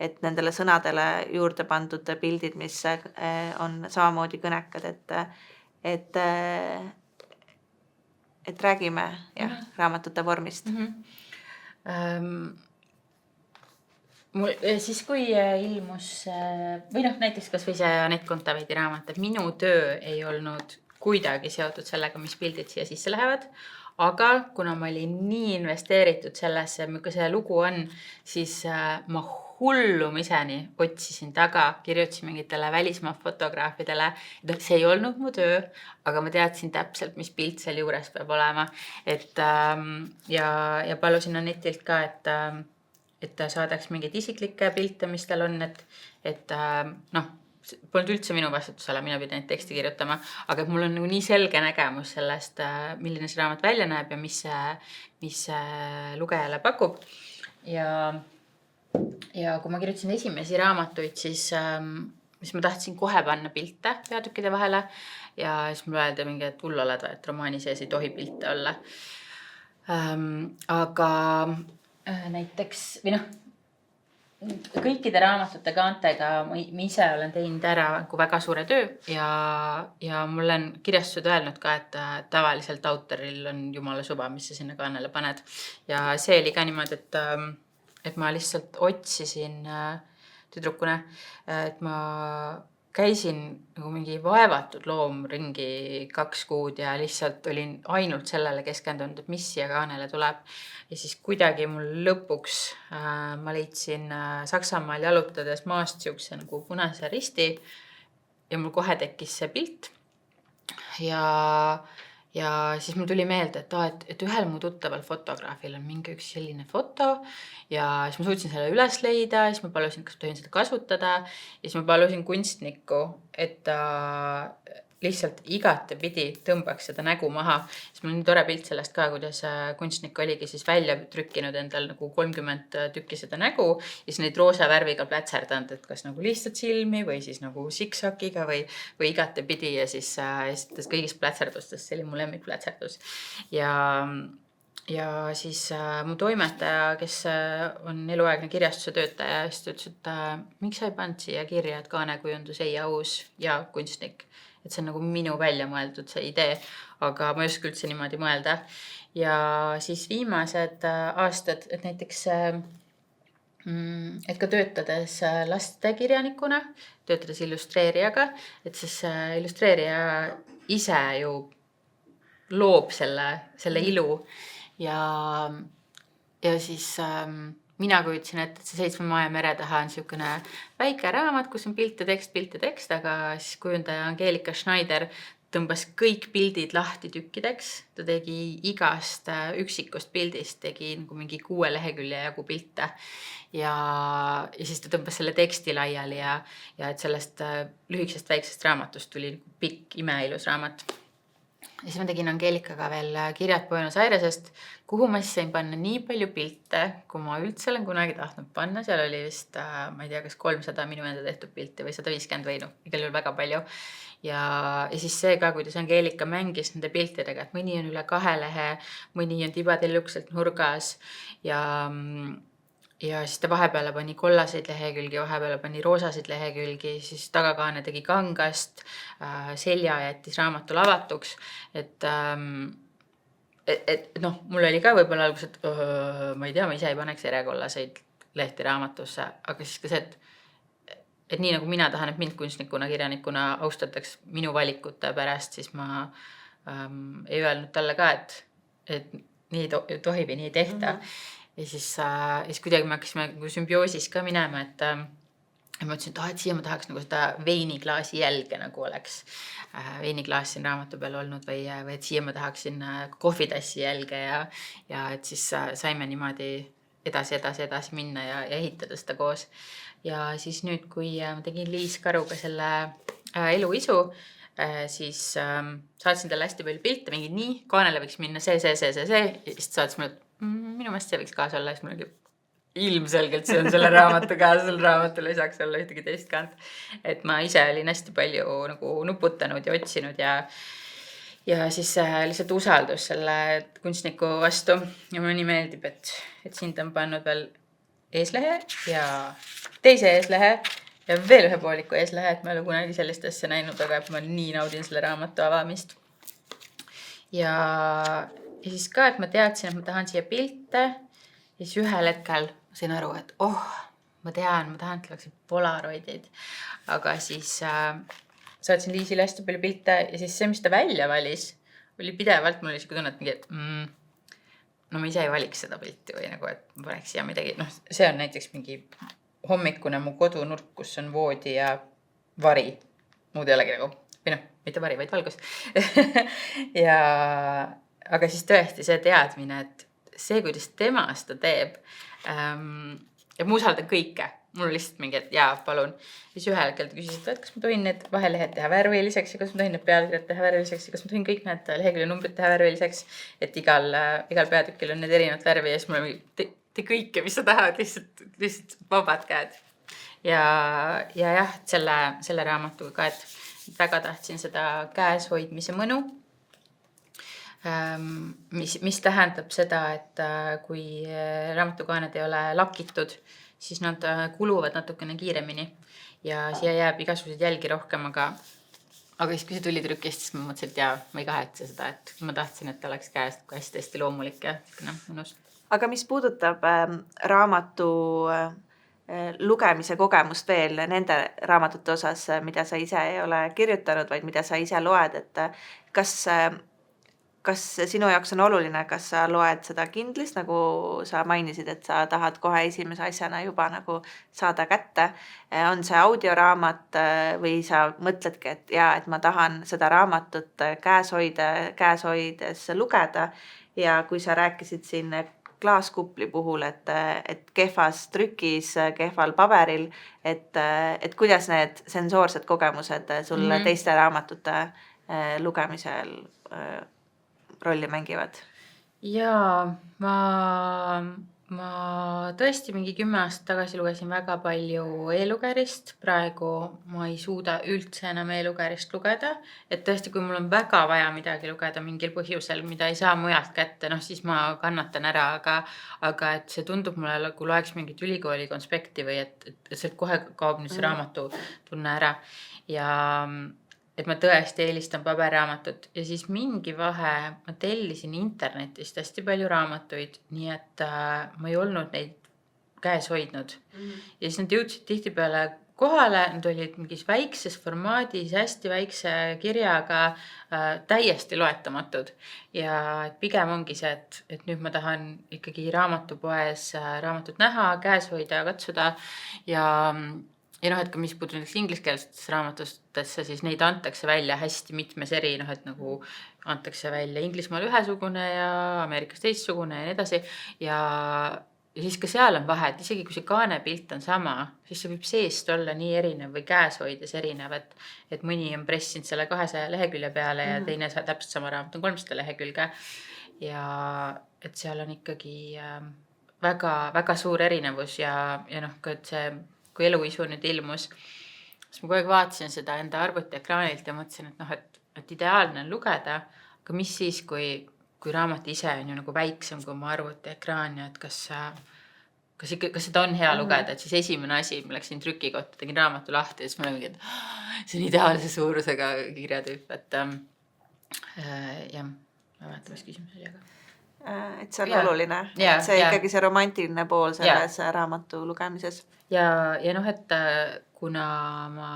et nendele sõnadele juurde pandud pildid, mis on samamoodi kõnekad, et räägime raamatute vormist. Siis kui ilmus, või näiteks kas või see Anett Kontaveidi raamat, et minu töö ei olnud kuidagi seotud sellega, mis pildid siia sisse lähevad, aga kuna ma olin nii investeeritud sellesse, kui see lugu on, siis ma hullumiseni otsisin taga, kirjutasin mingitele välismaa fotograafidele. See ei olnud mu töö, aga ma teadsin täpselt, mis pilt seal juures peab olema. Ja palusin Anetilt ka, et saadaks mingeid isiklikke pilte, mis tal on, et polnud üldse minu vastutusele, mina pidin neid teksti kirjutama, aga mul on nagu nii selge nägemus sellest, milline see raamat välja näeb ja mis lugejale pakub. Ja kui ma kirjutasin esimesi raamatuid, siis ma tahtsin kohe panna pilte peatükkide vahele ja siis mul öeldi mingi, et hull oled, et romaani sees ei tohi pilte olla. Aga näiteks, või noh, kõikide raamatute kaantega ma ise olen teinud ära nagu väga suure töö ja mulle on kirjastused öelnud ka, et tavaliselt autoril on jumala suva, mis sa sinna kaanele paned. Ja see oli ka niimoodi, et ma lihtsalt otsisin tüdrukuna, et ma käisin nagu mingi vaevatud loom ringi 2 kuud ja lihtsalt olin ainult sellele keskendunud, et mis siia kaanele tuleb. Ja siis kuidagi mul lõpuks ma leidsin Saksamaal jalutades maast siukse nagu punase risti ja mul kohe tekkis see pilt. Ja siis mul tuli meelde, et ühel mu tuttaval fotograafil on mingi üks selline foto ja siis ma suutsin selle üles leida ja siis ma palusin, kas ma tohin seda kasutada ja siis ma palusin kunstnikku, et ta lihtsalt igatepidi tõmbaks seda nägu maha. Siis mul on nii tore pilt sellest ka, kuidas kunstnik oligi siis välja trükkinud endal nagu 30 tükki seda nägu ja siis neid roosa värviga plätserdanud, et kas nagu lihtsalt silmi või siis nagu siksakiga või igatepidi ja siis kõigist plätserdustest, see oli mu lemmik plätserdus. Ja siis mu toimetaja, kes on eluaegne kirjastuse töötaja, siis ta ütles, et miks sa ei pannud siia kirja, et kaanekujundus ei aus ja kunstnik. Et see on nagu minu välja mõeldud see idee, aga ma ei oska üldse niimoodi mõelda. Ja siis viimased aastad, et näiteks et ka töötades lastekirjanikuna, töötades illustreerijaga, et siis illustreerija ise ju loob selle ilu ja siis mina kujutasin, et see 7 maa ja mere taha on niisugune väike raamat, kus on pilt ja tekst, aga siis kujundaja Angelika Schneider tõmbas kõik pildid lahti tükkideks. Ta tegi igast üksikust pildist, tegi nagu mingi 6 lehekülje jagu pilte ja siis ta tõmbas selle teksti laiali ja et sellest lühikesest väiksest raamatust tuli pikk imeilus raamat. Ja siis ma tegin Angelikaga veel kirjad Buenos Airesest, kuhu ma siis sain panna nii palju pilte, kui ma üldse olen kunagi tahtnud panna. Seal oli vist, ma ei tea, kas 300 minu enda tehtud pilti või 150 või igal juhul väga palju. Ja siis see ka, kuidas Angelika mängis nende piltidega, et mõni on üle 2 lehe, mõni on tibadellukselt nurgas ja siis ta vahepeale pani kollaseid lehekülgi, vahepeale pani roosasid lehekülgi, siis tagakaane tegi kangast, selja jättis raamatul avatuks. Et noh, mul oli ka võib-olla alguses, et ma ei tea, ma ise ei paneks erekollaseid lehti raamatusse, aga siis ka see, et nii nagu mina tahan, et mind kunstnikuna, kirjanikuna austataks minu valikute pärast, siis ma ei öelnud talle ka, et nii tohib ja nii tehta. Ja siis kuidagi me hakkasime sümbioosis ka minema, et ma ütlesin, et siia ma tahaks nagu seda veiniklaasi jälge nagu oleks veiniklaas siin raamatu peal olnud või et siia ma tahaksin kohvitassi jälge ja et siis saime niimoodi edasi minna ja ehitada seda koos. Ja siis nüüd, kui ma tegin Liis Karuga selle eluisu, siis saatsin talle hästi palju pilte, mingi nii, kaanele võiks minna see ja siis saatis mulle, minu meelest see võiks kaasa olla, siis mul oli ilmselgelt see on selle raamatu kaasa, selle raamatul ei saaks olla ühtegi teist kaant. Et ma ise olin hästi palju nagu nuputanud ja otsinud ja siis lihtsalt usaldus selle kunstniku vastu ja mulle nii meeldib, et siin ta on pannud veel eeslehe ja teise eeslehe ja veel ühe pooliku eeslehe, et ma ei ole kunagi sellist asja näinud, aga ma nii naudin selle raamatu avamist. Ja siis ka, et ma teadsin, et ma tahan siia pilte ja siis ühel hetkel sain aru, et ma tahan, et oleksid polaroidid, aga siis saatsin Liisile hästi palju pilte ja siis see, mis ta välja valis, oli pidevalt, mul oli siuke tunne, et mingi, no ma ise ei valiks seda pilti või nagu, et ma paneks siia midagi, noh, see on näiteks mingi hommikune mu kodunurk, kus on voodi ja vari, muud ei olegi nagu, või noh, mitte vari, vaid valgus. Aga siis tõesti see teadmine, et see, kuidas tema seda teeb, ja ma usaldan kõike, mul lihtsalt mingi, et jaa, palun. Siis ühel hetkel ta küsis, et kas ma tohin need vahelehed teha värviliseks ja kas ma tohin need pealkirjad teha värviliseks ja kas ma tohin kõik need lehekülje numbrid teha värviliseks, et igal peatükil on need erinevad värvi ja siis mul tee kõike, mis sa tahad, lihtsalt vabad käed. Ja jah, selle raamatuga ka, et väga tahtsin seda käes hoidmise mõnu. mis tähendab seda, et kui raamatukaaned ei ole lakitud, siis nad kuluvad natukene kiiremini ja siia jääb igasuguseid jälgi rohkem, aga siis, kui see tuli trükist, siis ma mõtlesin, et jaa, ma ei kahetse seda, et ma tahtsin, et ta oleks käest kui hästi loomulik ja mõnus. Aga mis puudutab raamatu lugemise kogemust veel nende raamatute osas, mida sa ise ei ole kirjutanud, vaid mida sa ise loed, et kas sinu jaoks on oluline, kas sa loed seda Kindlis, nagu sa mainisid, et sa tahad kohe esimese asjana juba nagu saada kätte, on see audioraamat või sa mõtledki, et jaa, et ma tahan seda raamatut käes hoides lugeda ja kui sa rääkisid siin klaaskupli puhul, et kehvas trükis, kehval paberil, et kuidas need sensoorsed kogemused sul teiste raamatute lugemisel rolli mängivad? Jaa, ma tõesti mingi 10 aastat tagasi lugesin väga palju e-lugerist, praegu ma ei suuda üldse enam e-lugerist lugeda, et tõesti, kui mul on väga vaja midagi lugeda mingil põhjusel, mida ei saa mujalt kätte, siis ma kannatan ära, aga et see tundub mulle, kui loeks mingit ülikooli konspekti või et sealt kohe kaob nüüd see raamatu tunne ära ja et ma tõesti eelistan paberraamatut ja siis mingi vahe ma tellisin internetist hästi palju raamatuid, nii et ma ei olnud neid käes hoidnud. Ja siis nad jõudsid tihtipeale kohale, nad olid mingis väikses formaadis, hästi väikse kirjaga, täiesti loetamatud. Ja pigem ongi see, et nüüd ma tahan ikkagi raamatupoes raamatut näha, käes hoida ja katsuda ja et mis puudu näiteks ingliskeelsetesse raamatutesse, siis neid antakse välja hästi mitmes eri, et nagu antakse välja Inglismaal ühesugune ja Ameerikas teistsugune ja nii edasi. Ja siis ka seal on vahe, et isegi kui see kaanepilt on sama, siis see võib seest olla nii erinev või käes hoides erinev, et mõni on pressinud selle 200 lehekülje peale ja teine täpselt sama raamat on 300 lehekülge. Ja et seal on ikkagi väga, väga suur erinevus ja ka et see kui eluisu nüüd ilmus, siis ma kogu aeg vaatasin seda enda arvutiekraanilt ja mõtlesin, et ideaalne on lugeda, aga mis siis, kui raamat ise on ju nagu väiksem kui oma arvutiekraan ja et kas seda on hea lugeda, et siis esimene asi, ma läksin trükikotta, tegin raamatu lahti ja siis ma olin mingi, et see on ideaalse suurusega kirjatüüp, et jah, ma vaatan, mis küsimus oli, aga et see on oluline, et see ikkagi see romantiline pool selles raamatu lugemises. Ja et kuna ma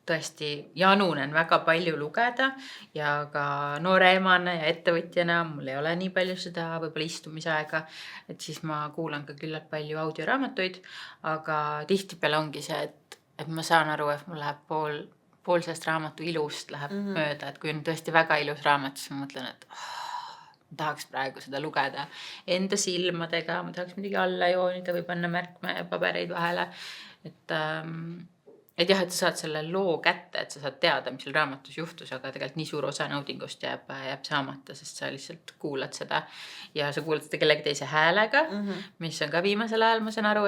tõesti janunen väga palju lugeda ja ka noore emana ja ettevõtjana mul ei ole nii palju seda võib-olla istumisaega, et siis ma kuulan ka küllalt palju audioraamatuid, aga tihtipeale ongi see, et ma saan aru, et mul läheb pool sellest raamatu ilust läheb mööda, et kui on tõesti väga ilus raamat, siis ma mõtlen, et ma tahaks praegu seda lugeda enda silmadega, ma tahaks midagi alla joonida või panna märkmepabereid vahele, et jah, et sa saad selle loo kätte, et sa saad teada, mis seal raamatus juhtus, aga tegelikult nii suur osa naudingust jääb saamata, sest sa lihtsalt kuulad seda ja sa kuulad seda kellegi teise häälega, mis on ka viimasel ajal, ma saan aru,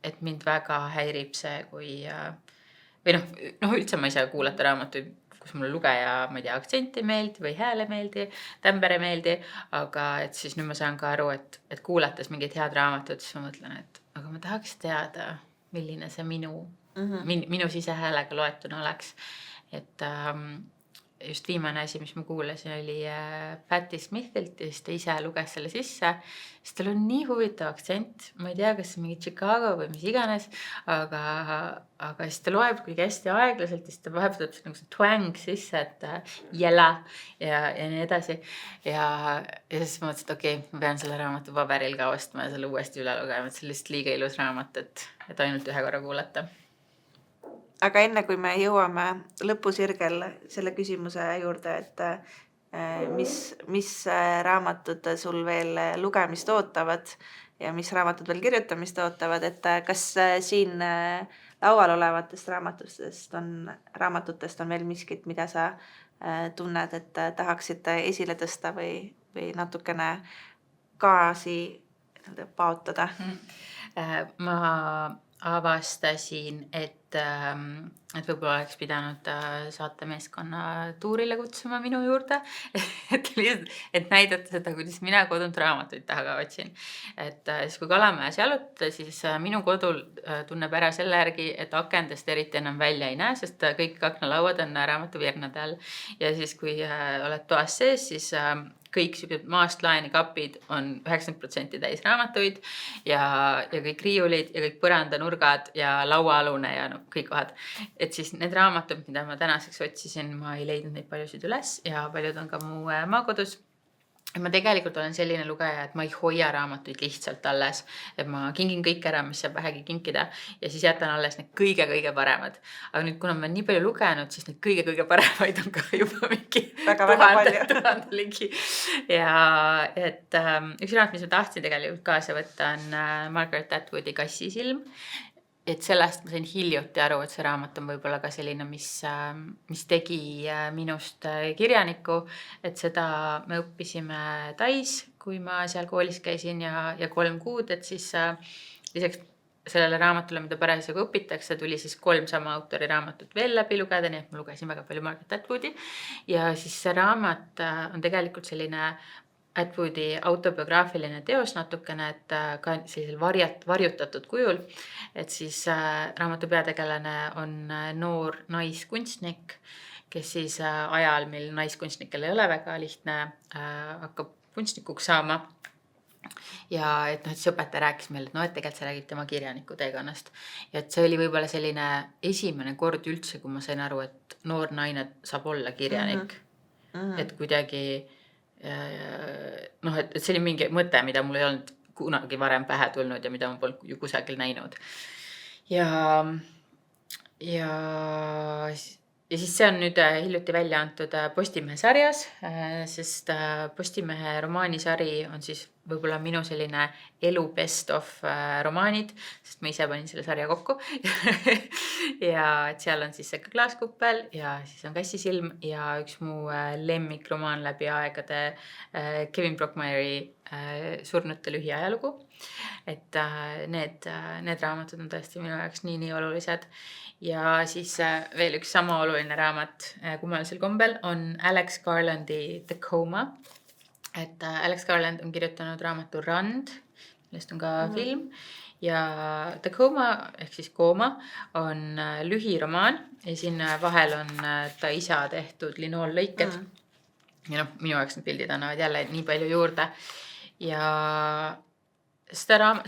et mind väga häirib see, kui või üldse ma ei saa kuulata raamatuid, kus mulle lugeja, ma ei tea, aktsent ei meeldi või hääl ei meeldi, tämber ei meeldi, aga et siis nüüd ma saan ka aru, et kuulates mingit head raamatut, siis ma mõtlen, et aga ma tahaks teada, milline see minu sisehäälega loetuna oleks. Et just viimane asi, mis ma kuulasin, oli Patti Smithilt ja siis ta ise luges selle sisse. Siis tal on nii huvitav aktsent, ma ei tea, kas see mingi Chicago või mis iganes, aga siis ta loeb kuigi hästi aeglaselt ja siis ta vahepeal tuleb nagu see twang sisse, et jela ja nii edasi. Ja siis ma mõtlesin, et okei, ma pean selle raamatu paberil ka ostma ja selle uuesti üle lugema, et see on lihtsalt liiga ilus raamat, et ainult ühe korra kuulata. Aga enne kui me jõuame lõpusirgel selle küsimuse juurde, et mis raamatud sul veel lugemist ootavad ja mis raamatud veel kirjutamist ootavad, et kas siin laual olevatest raamatutest on veel miskit, mida sa tunned, et tahaksid esile tõsta või natukene gaasi paotada? Ma avastasin, et võib-olla oleks pidanud saatemeeskonna tuurile kutsuma minu juurde, et näidata seda, kuidas mina kodunt raamatuid taha otsin. Et siis, kui Kalamajas jalutada, siis minu kodul tunneb ära selle järgi, et akendest eriti enam välja ei näe, sest kõik aknalauad on raamatuvirnade all. Ja siis, kui oled toas sees, siis kõik maast laeni kapid on 90% täis raamatuid ja kõik riiulid ja kõik põrandanurgad ja lauaalune ja kõik kohad. Et siis need raamatud, mida ma tänaseks otsisin, ma ei leidnud neid paljusid üles ja paljud on ka mu maakodus. Ma tegelikult olen selline lugeja, et ma ei hoia raamatuid lihtsalt alles, et ma kingin kõik ära, mis saab vähegi kinkida ja siis jätan alles need kõige-kõige paremad. Aga nüüd, kuna ma olen nii palju lugenud, siis need kõige-kõige paremaid on ka juba mingi väga tuhande ligi. Ja et üks raamat, mis ma tahtsin tegelikult kaasa võtta, on Margaret Atwoodi Kassisilm. Et sellest ma sain hiljuti aru, et see raamat on võib-olla ka selline, mis tegi minust kirjaniku, et seda me õppisime Tais, kui ma seal koolis käisin ja 3 kuud, et siis lisaks sellele raamatule, mida parasjagu õpitakse, tuli siis 3 sama autori raamatut veel läbi lugeda, nii et ma lugesin väga palju Margaret Atwoodi ja siis see raamat on tegelikult selline Atwoodi autobiograafiline teos natukene, et ka sellisel varjutatud kujul, et siis raamatu peategelane on noor naiskunstnik, kes siis ajal, mil naiskunstnikel ei ole väga lihtne, hakkab kunstnikuks saama. Ja et siis õpetaja rääkis meile, et tegelikult see räägib tema kirjaniku teekonnast. Ja et see oli võib-olla selline esimene kord üldse, kui ma sain aru, et noor naine saab olla kirjanik. Et kuidagi et see oli mingi mõte, mida mul ei olnud kunagi varem pähe tulnud ja mida ma polnud ju kusagil näinud. Ja siis see on nüüd hiljuti välja antud Postimehe sarjas, sest Postimehe romaanisari on siis võib-olla minu selline elu best of romaanid, sest ma ise panin selle sarja kokku. Ja et seal on siis see Klaaskuppel ja siis on Kassisilm ja üks mu lemmikromaan läbi aegade Kevin Brockmeyeri Surnute lühiajalugu. Et need raamatud on tõesti minu jaoks nii olulised. Ja siis veel üks sama oluline raamat kummalisel kombel on Alex Garlandi The Coma. Et Alex Garland on kirjutanud raamatu Rand, millest on ka film. Ja The Coma, ehk siis Kooma, on lühiromaan ja siin vahel on ta isa tehtud linoollõiked. Ja minu jaoks need pildid annavad jälle nii palju juurde. Ja see on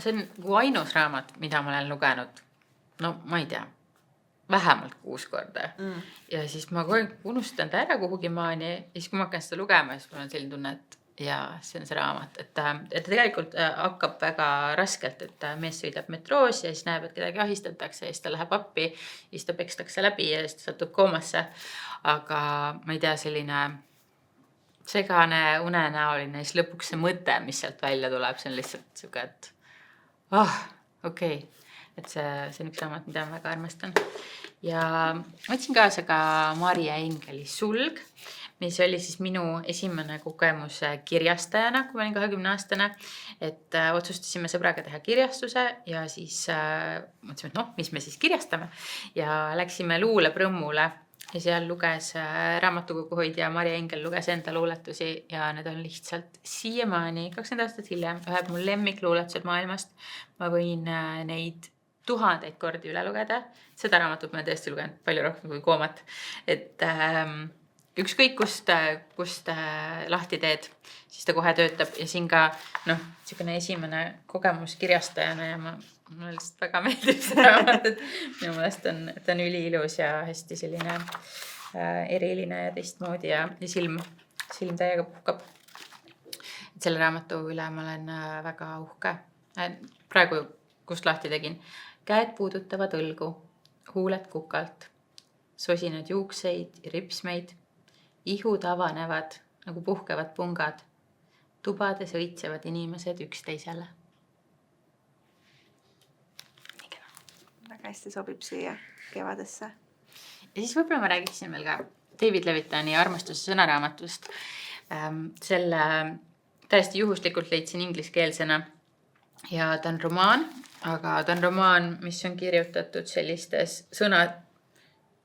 ainus raamat, mida ma olen lugenud, no ma ei tea, vähemalt 6 korda. Ja siis ma unustan ta ära kuhugi maani ja siis kui ma hakkan seda lugema, siis mul on selline tunne, et ja see on see raamat, et tegelikult hakkab väga raskelt, et mees sõidab metroos ja siis näeb, et kedagi ahistatakse ja siis ta läheb appi ja siis ta pekstakse läbi ja siis ta satub koomasse. Aga ma ei tea, selline segane unenäoline, siis lõpuks see mõte, mis sealt välja tuleb, see on lihtsalt siuke, et okei. Et see on üks raamat, mida ma väga armastan. Ja võtsin kaasa ka Marje Engeli Sulg, mis oli siis minu esimene kogemus kirjastajana, kui ma olin 20-aastane, et otsustasime sõbraga teha kirjastuse ja siis mõtlesime, et mis me siis kirjastame ja läksime luuleprõmmule ja seal luges raamatukoguhoidja Marje Engel luges enda luuletusi ja need on lihtsalt siiamaani 20 aastat hiljem ühed mu lemmikluuletused maailmast. Ma võin neid 1000 kordi üle lugeda. Seda raamatut ma olen tõesti lugenud palju rohkem kui Koomat. Et ükskõik kust lahti teed, siis ta kohe töötab ja siin ka selline esimene kogemus kirjastajana ja mulle lihtsalt väga meeldib see raamat, et minu meelest ta on üliilus ja hästi selline eriline ja teistmoodi ja silm täiega puhkab. Et selle raamatu üle ma olen väga uhke. Praegu kust lahti tegin. Käed puudutavad õlgu, huuled kukalt, sosinad juukseid ja ripsmeid, ihud avanevad nagu puhkevad pungad, tubades õitsevad inimesed üksteisele. Väga hästi sobib siia kevadesse. Ja siis võib-olla ma räägiksin veel ka David Levitani armastuse sõnaraamatust. Selle täiesti juhuslikult leidsin ingliskeelsena ja ta on romaan, aga ta on romaan, mis on kirjutatud sellistes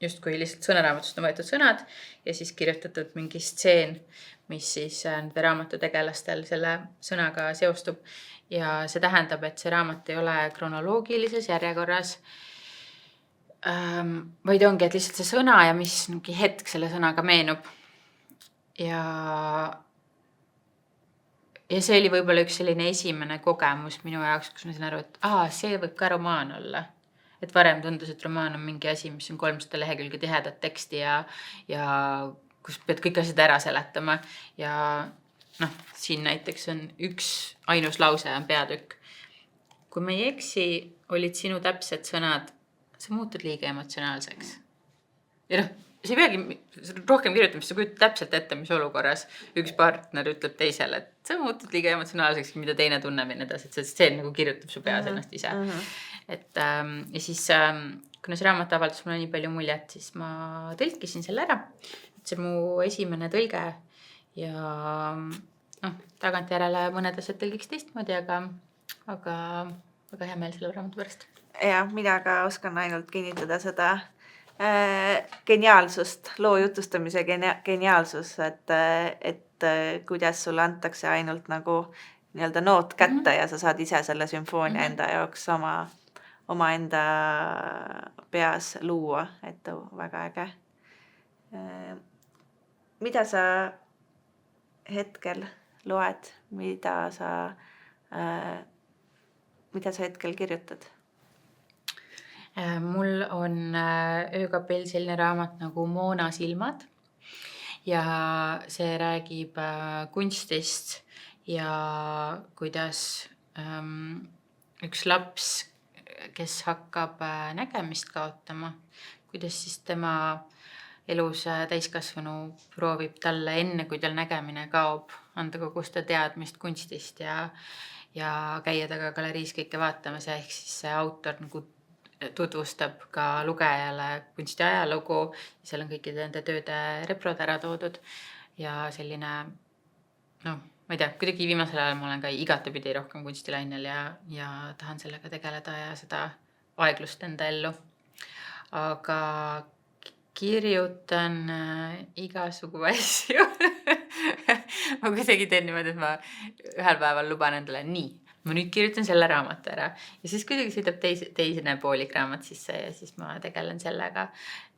justkui lihtsalt sõnaraamatust on võetud sõnad ja siis kirjutatud mingi stseen, mis siis nende raamatu tegelastel selle sõnaga seostub. Ja see tähendab, et see raamat ei ole kronoloogilises järjekorras, vaid ongi, et lihtsalt see sõna ja mis mingi hetk selle sõnaga meenub. Ja see oli võib-olla üks selline esimene kogemus minu jaoks, kus ma sain aru, et see võib ka romaan olla. Et varem tundus, et romaan on mingi asi, mis on 300 lehekülge tihedat teksti ja kus pead kõik asjad ära seletama. Ja siin näiteks on üks ainus lause on peatükk. Kui me ei eksi, olid sinu täpsed sõnad, sa muutud liiga emotsionaalseks. Ja see ei peagi rohkem kirjutamist, sa kujutad täpselt ette, mis olukorras üks partner ütleb teisele, et sa muutud liiga emotsionaalseks, mida teine tunneb ja nii edasi, et see nagu kirjutab su peas ennast ise. Et, ja siis, kuna see raamat avaldas mulle nii palju muljet, siis ma tõlkisin selle ära. See on mu esimene tõlge ja tagantjärele mõned asjad tõlgiks teistmoodi, aga väga hea meel selle raamatu pärast. Ja mina ka oskan ainult kinnitada seda geniaalsust, loo jutustamise geniaalsus, et kuidas sulle antakse ainult nagu nii-öelda noot kätte ja sa saad ise selle sümfoonia enda jaoks oma enda peas luua, et väga äge. Mida sa hetkel loed, mida sa hetkel kirjutad? Mul on öökapell selline raamat nagu Moona silmad ja see räägib kunstist ja kuidas üks laps, kes hakkab nägemist kaotama, kuidas siis tema elus täiskasvanu proovib talle enne, kui tal nägemine kaob, anda kogu seda teadmist kunstist ja käia taga galeriis kõike vaatamas ja ehk siis see autor nagu tutvustab ka lugejale kunsti ajalugu ja seal on kõikide nende tööde reprod ära toodud ja selline, ma ei tea, kuidagi viimasel ajal ma olen ka igatepidi rohkem kunstilainel ja tahan sellega tegeleda ja seda aeglust enda ellu. Aga kirjutan igasugu asju. Ma kuidagi teen niimoodi, et ma ühel päeval luban endale nii. Ma nüüd kirjutan selle raamatu ära ja siis kuidagi sõidab teisene poolik raamat sisse ja siis ma tegelen sellega.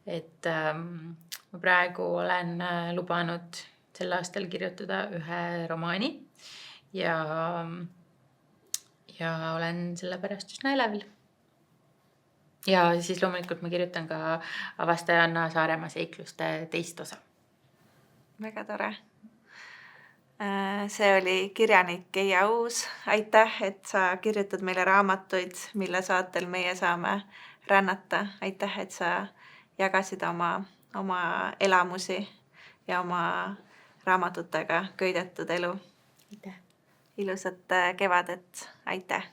Et ma praegu olen lubanud sel aastal kirjutada ühe romaani ja olen selle pärast üsna elevil. Ja siis loomulikult ma kirjutan ka avastaja Anna Saaremaa seikluste teist osa. Väga tore. See oli kirjanik Keia Uus. Aitäh, et sa kirjutad meile raamatuid, mille saatel meie saame rännata. Aitäh, et sa jagasid oma elamusi ja oma raamatutega köidetud elu. Aitäh. Ilusat kevadet. Aitäh.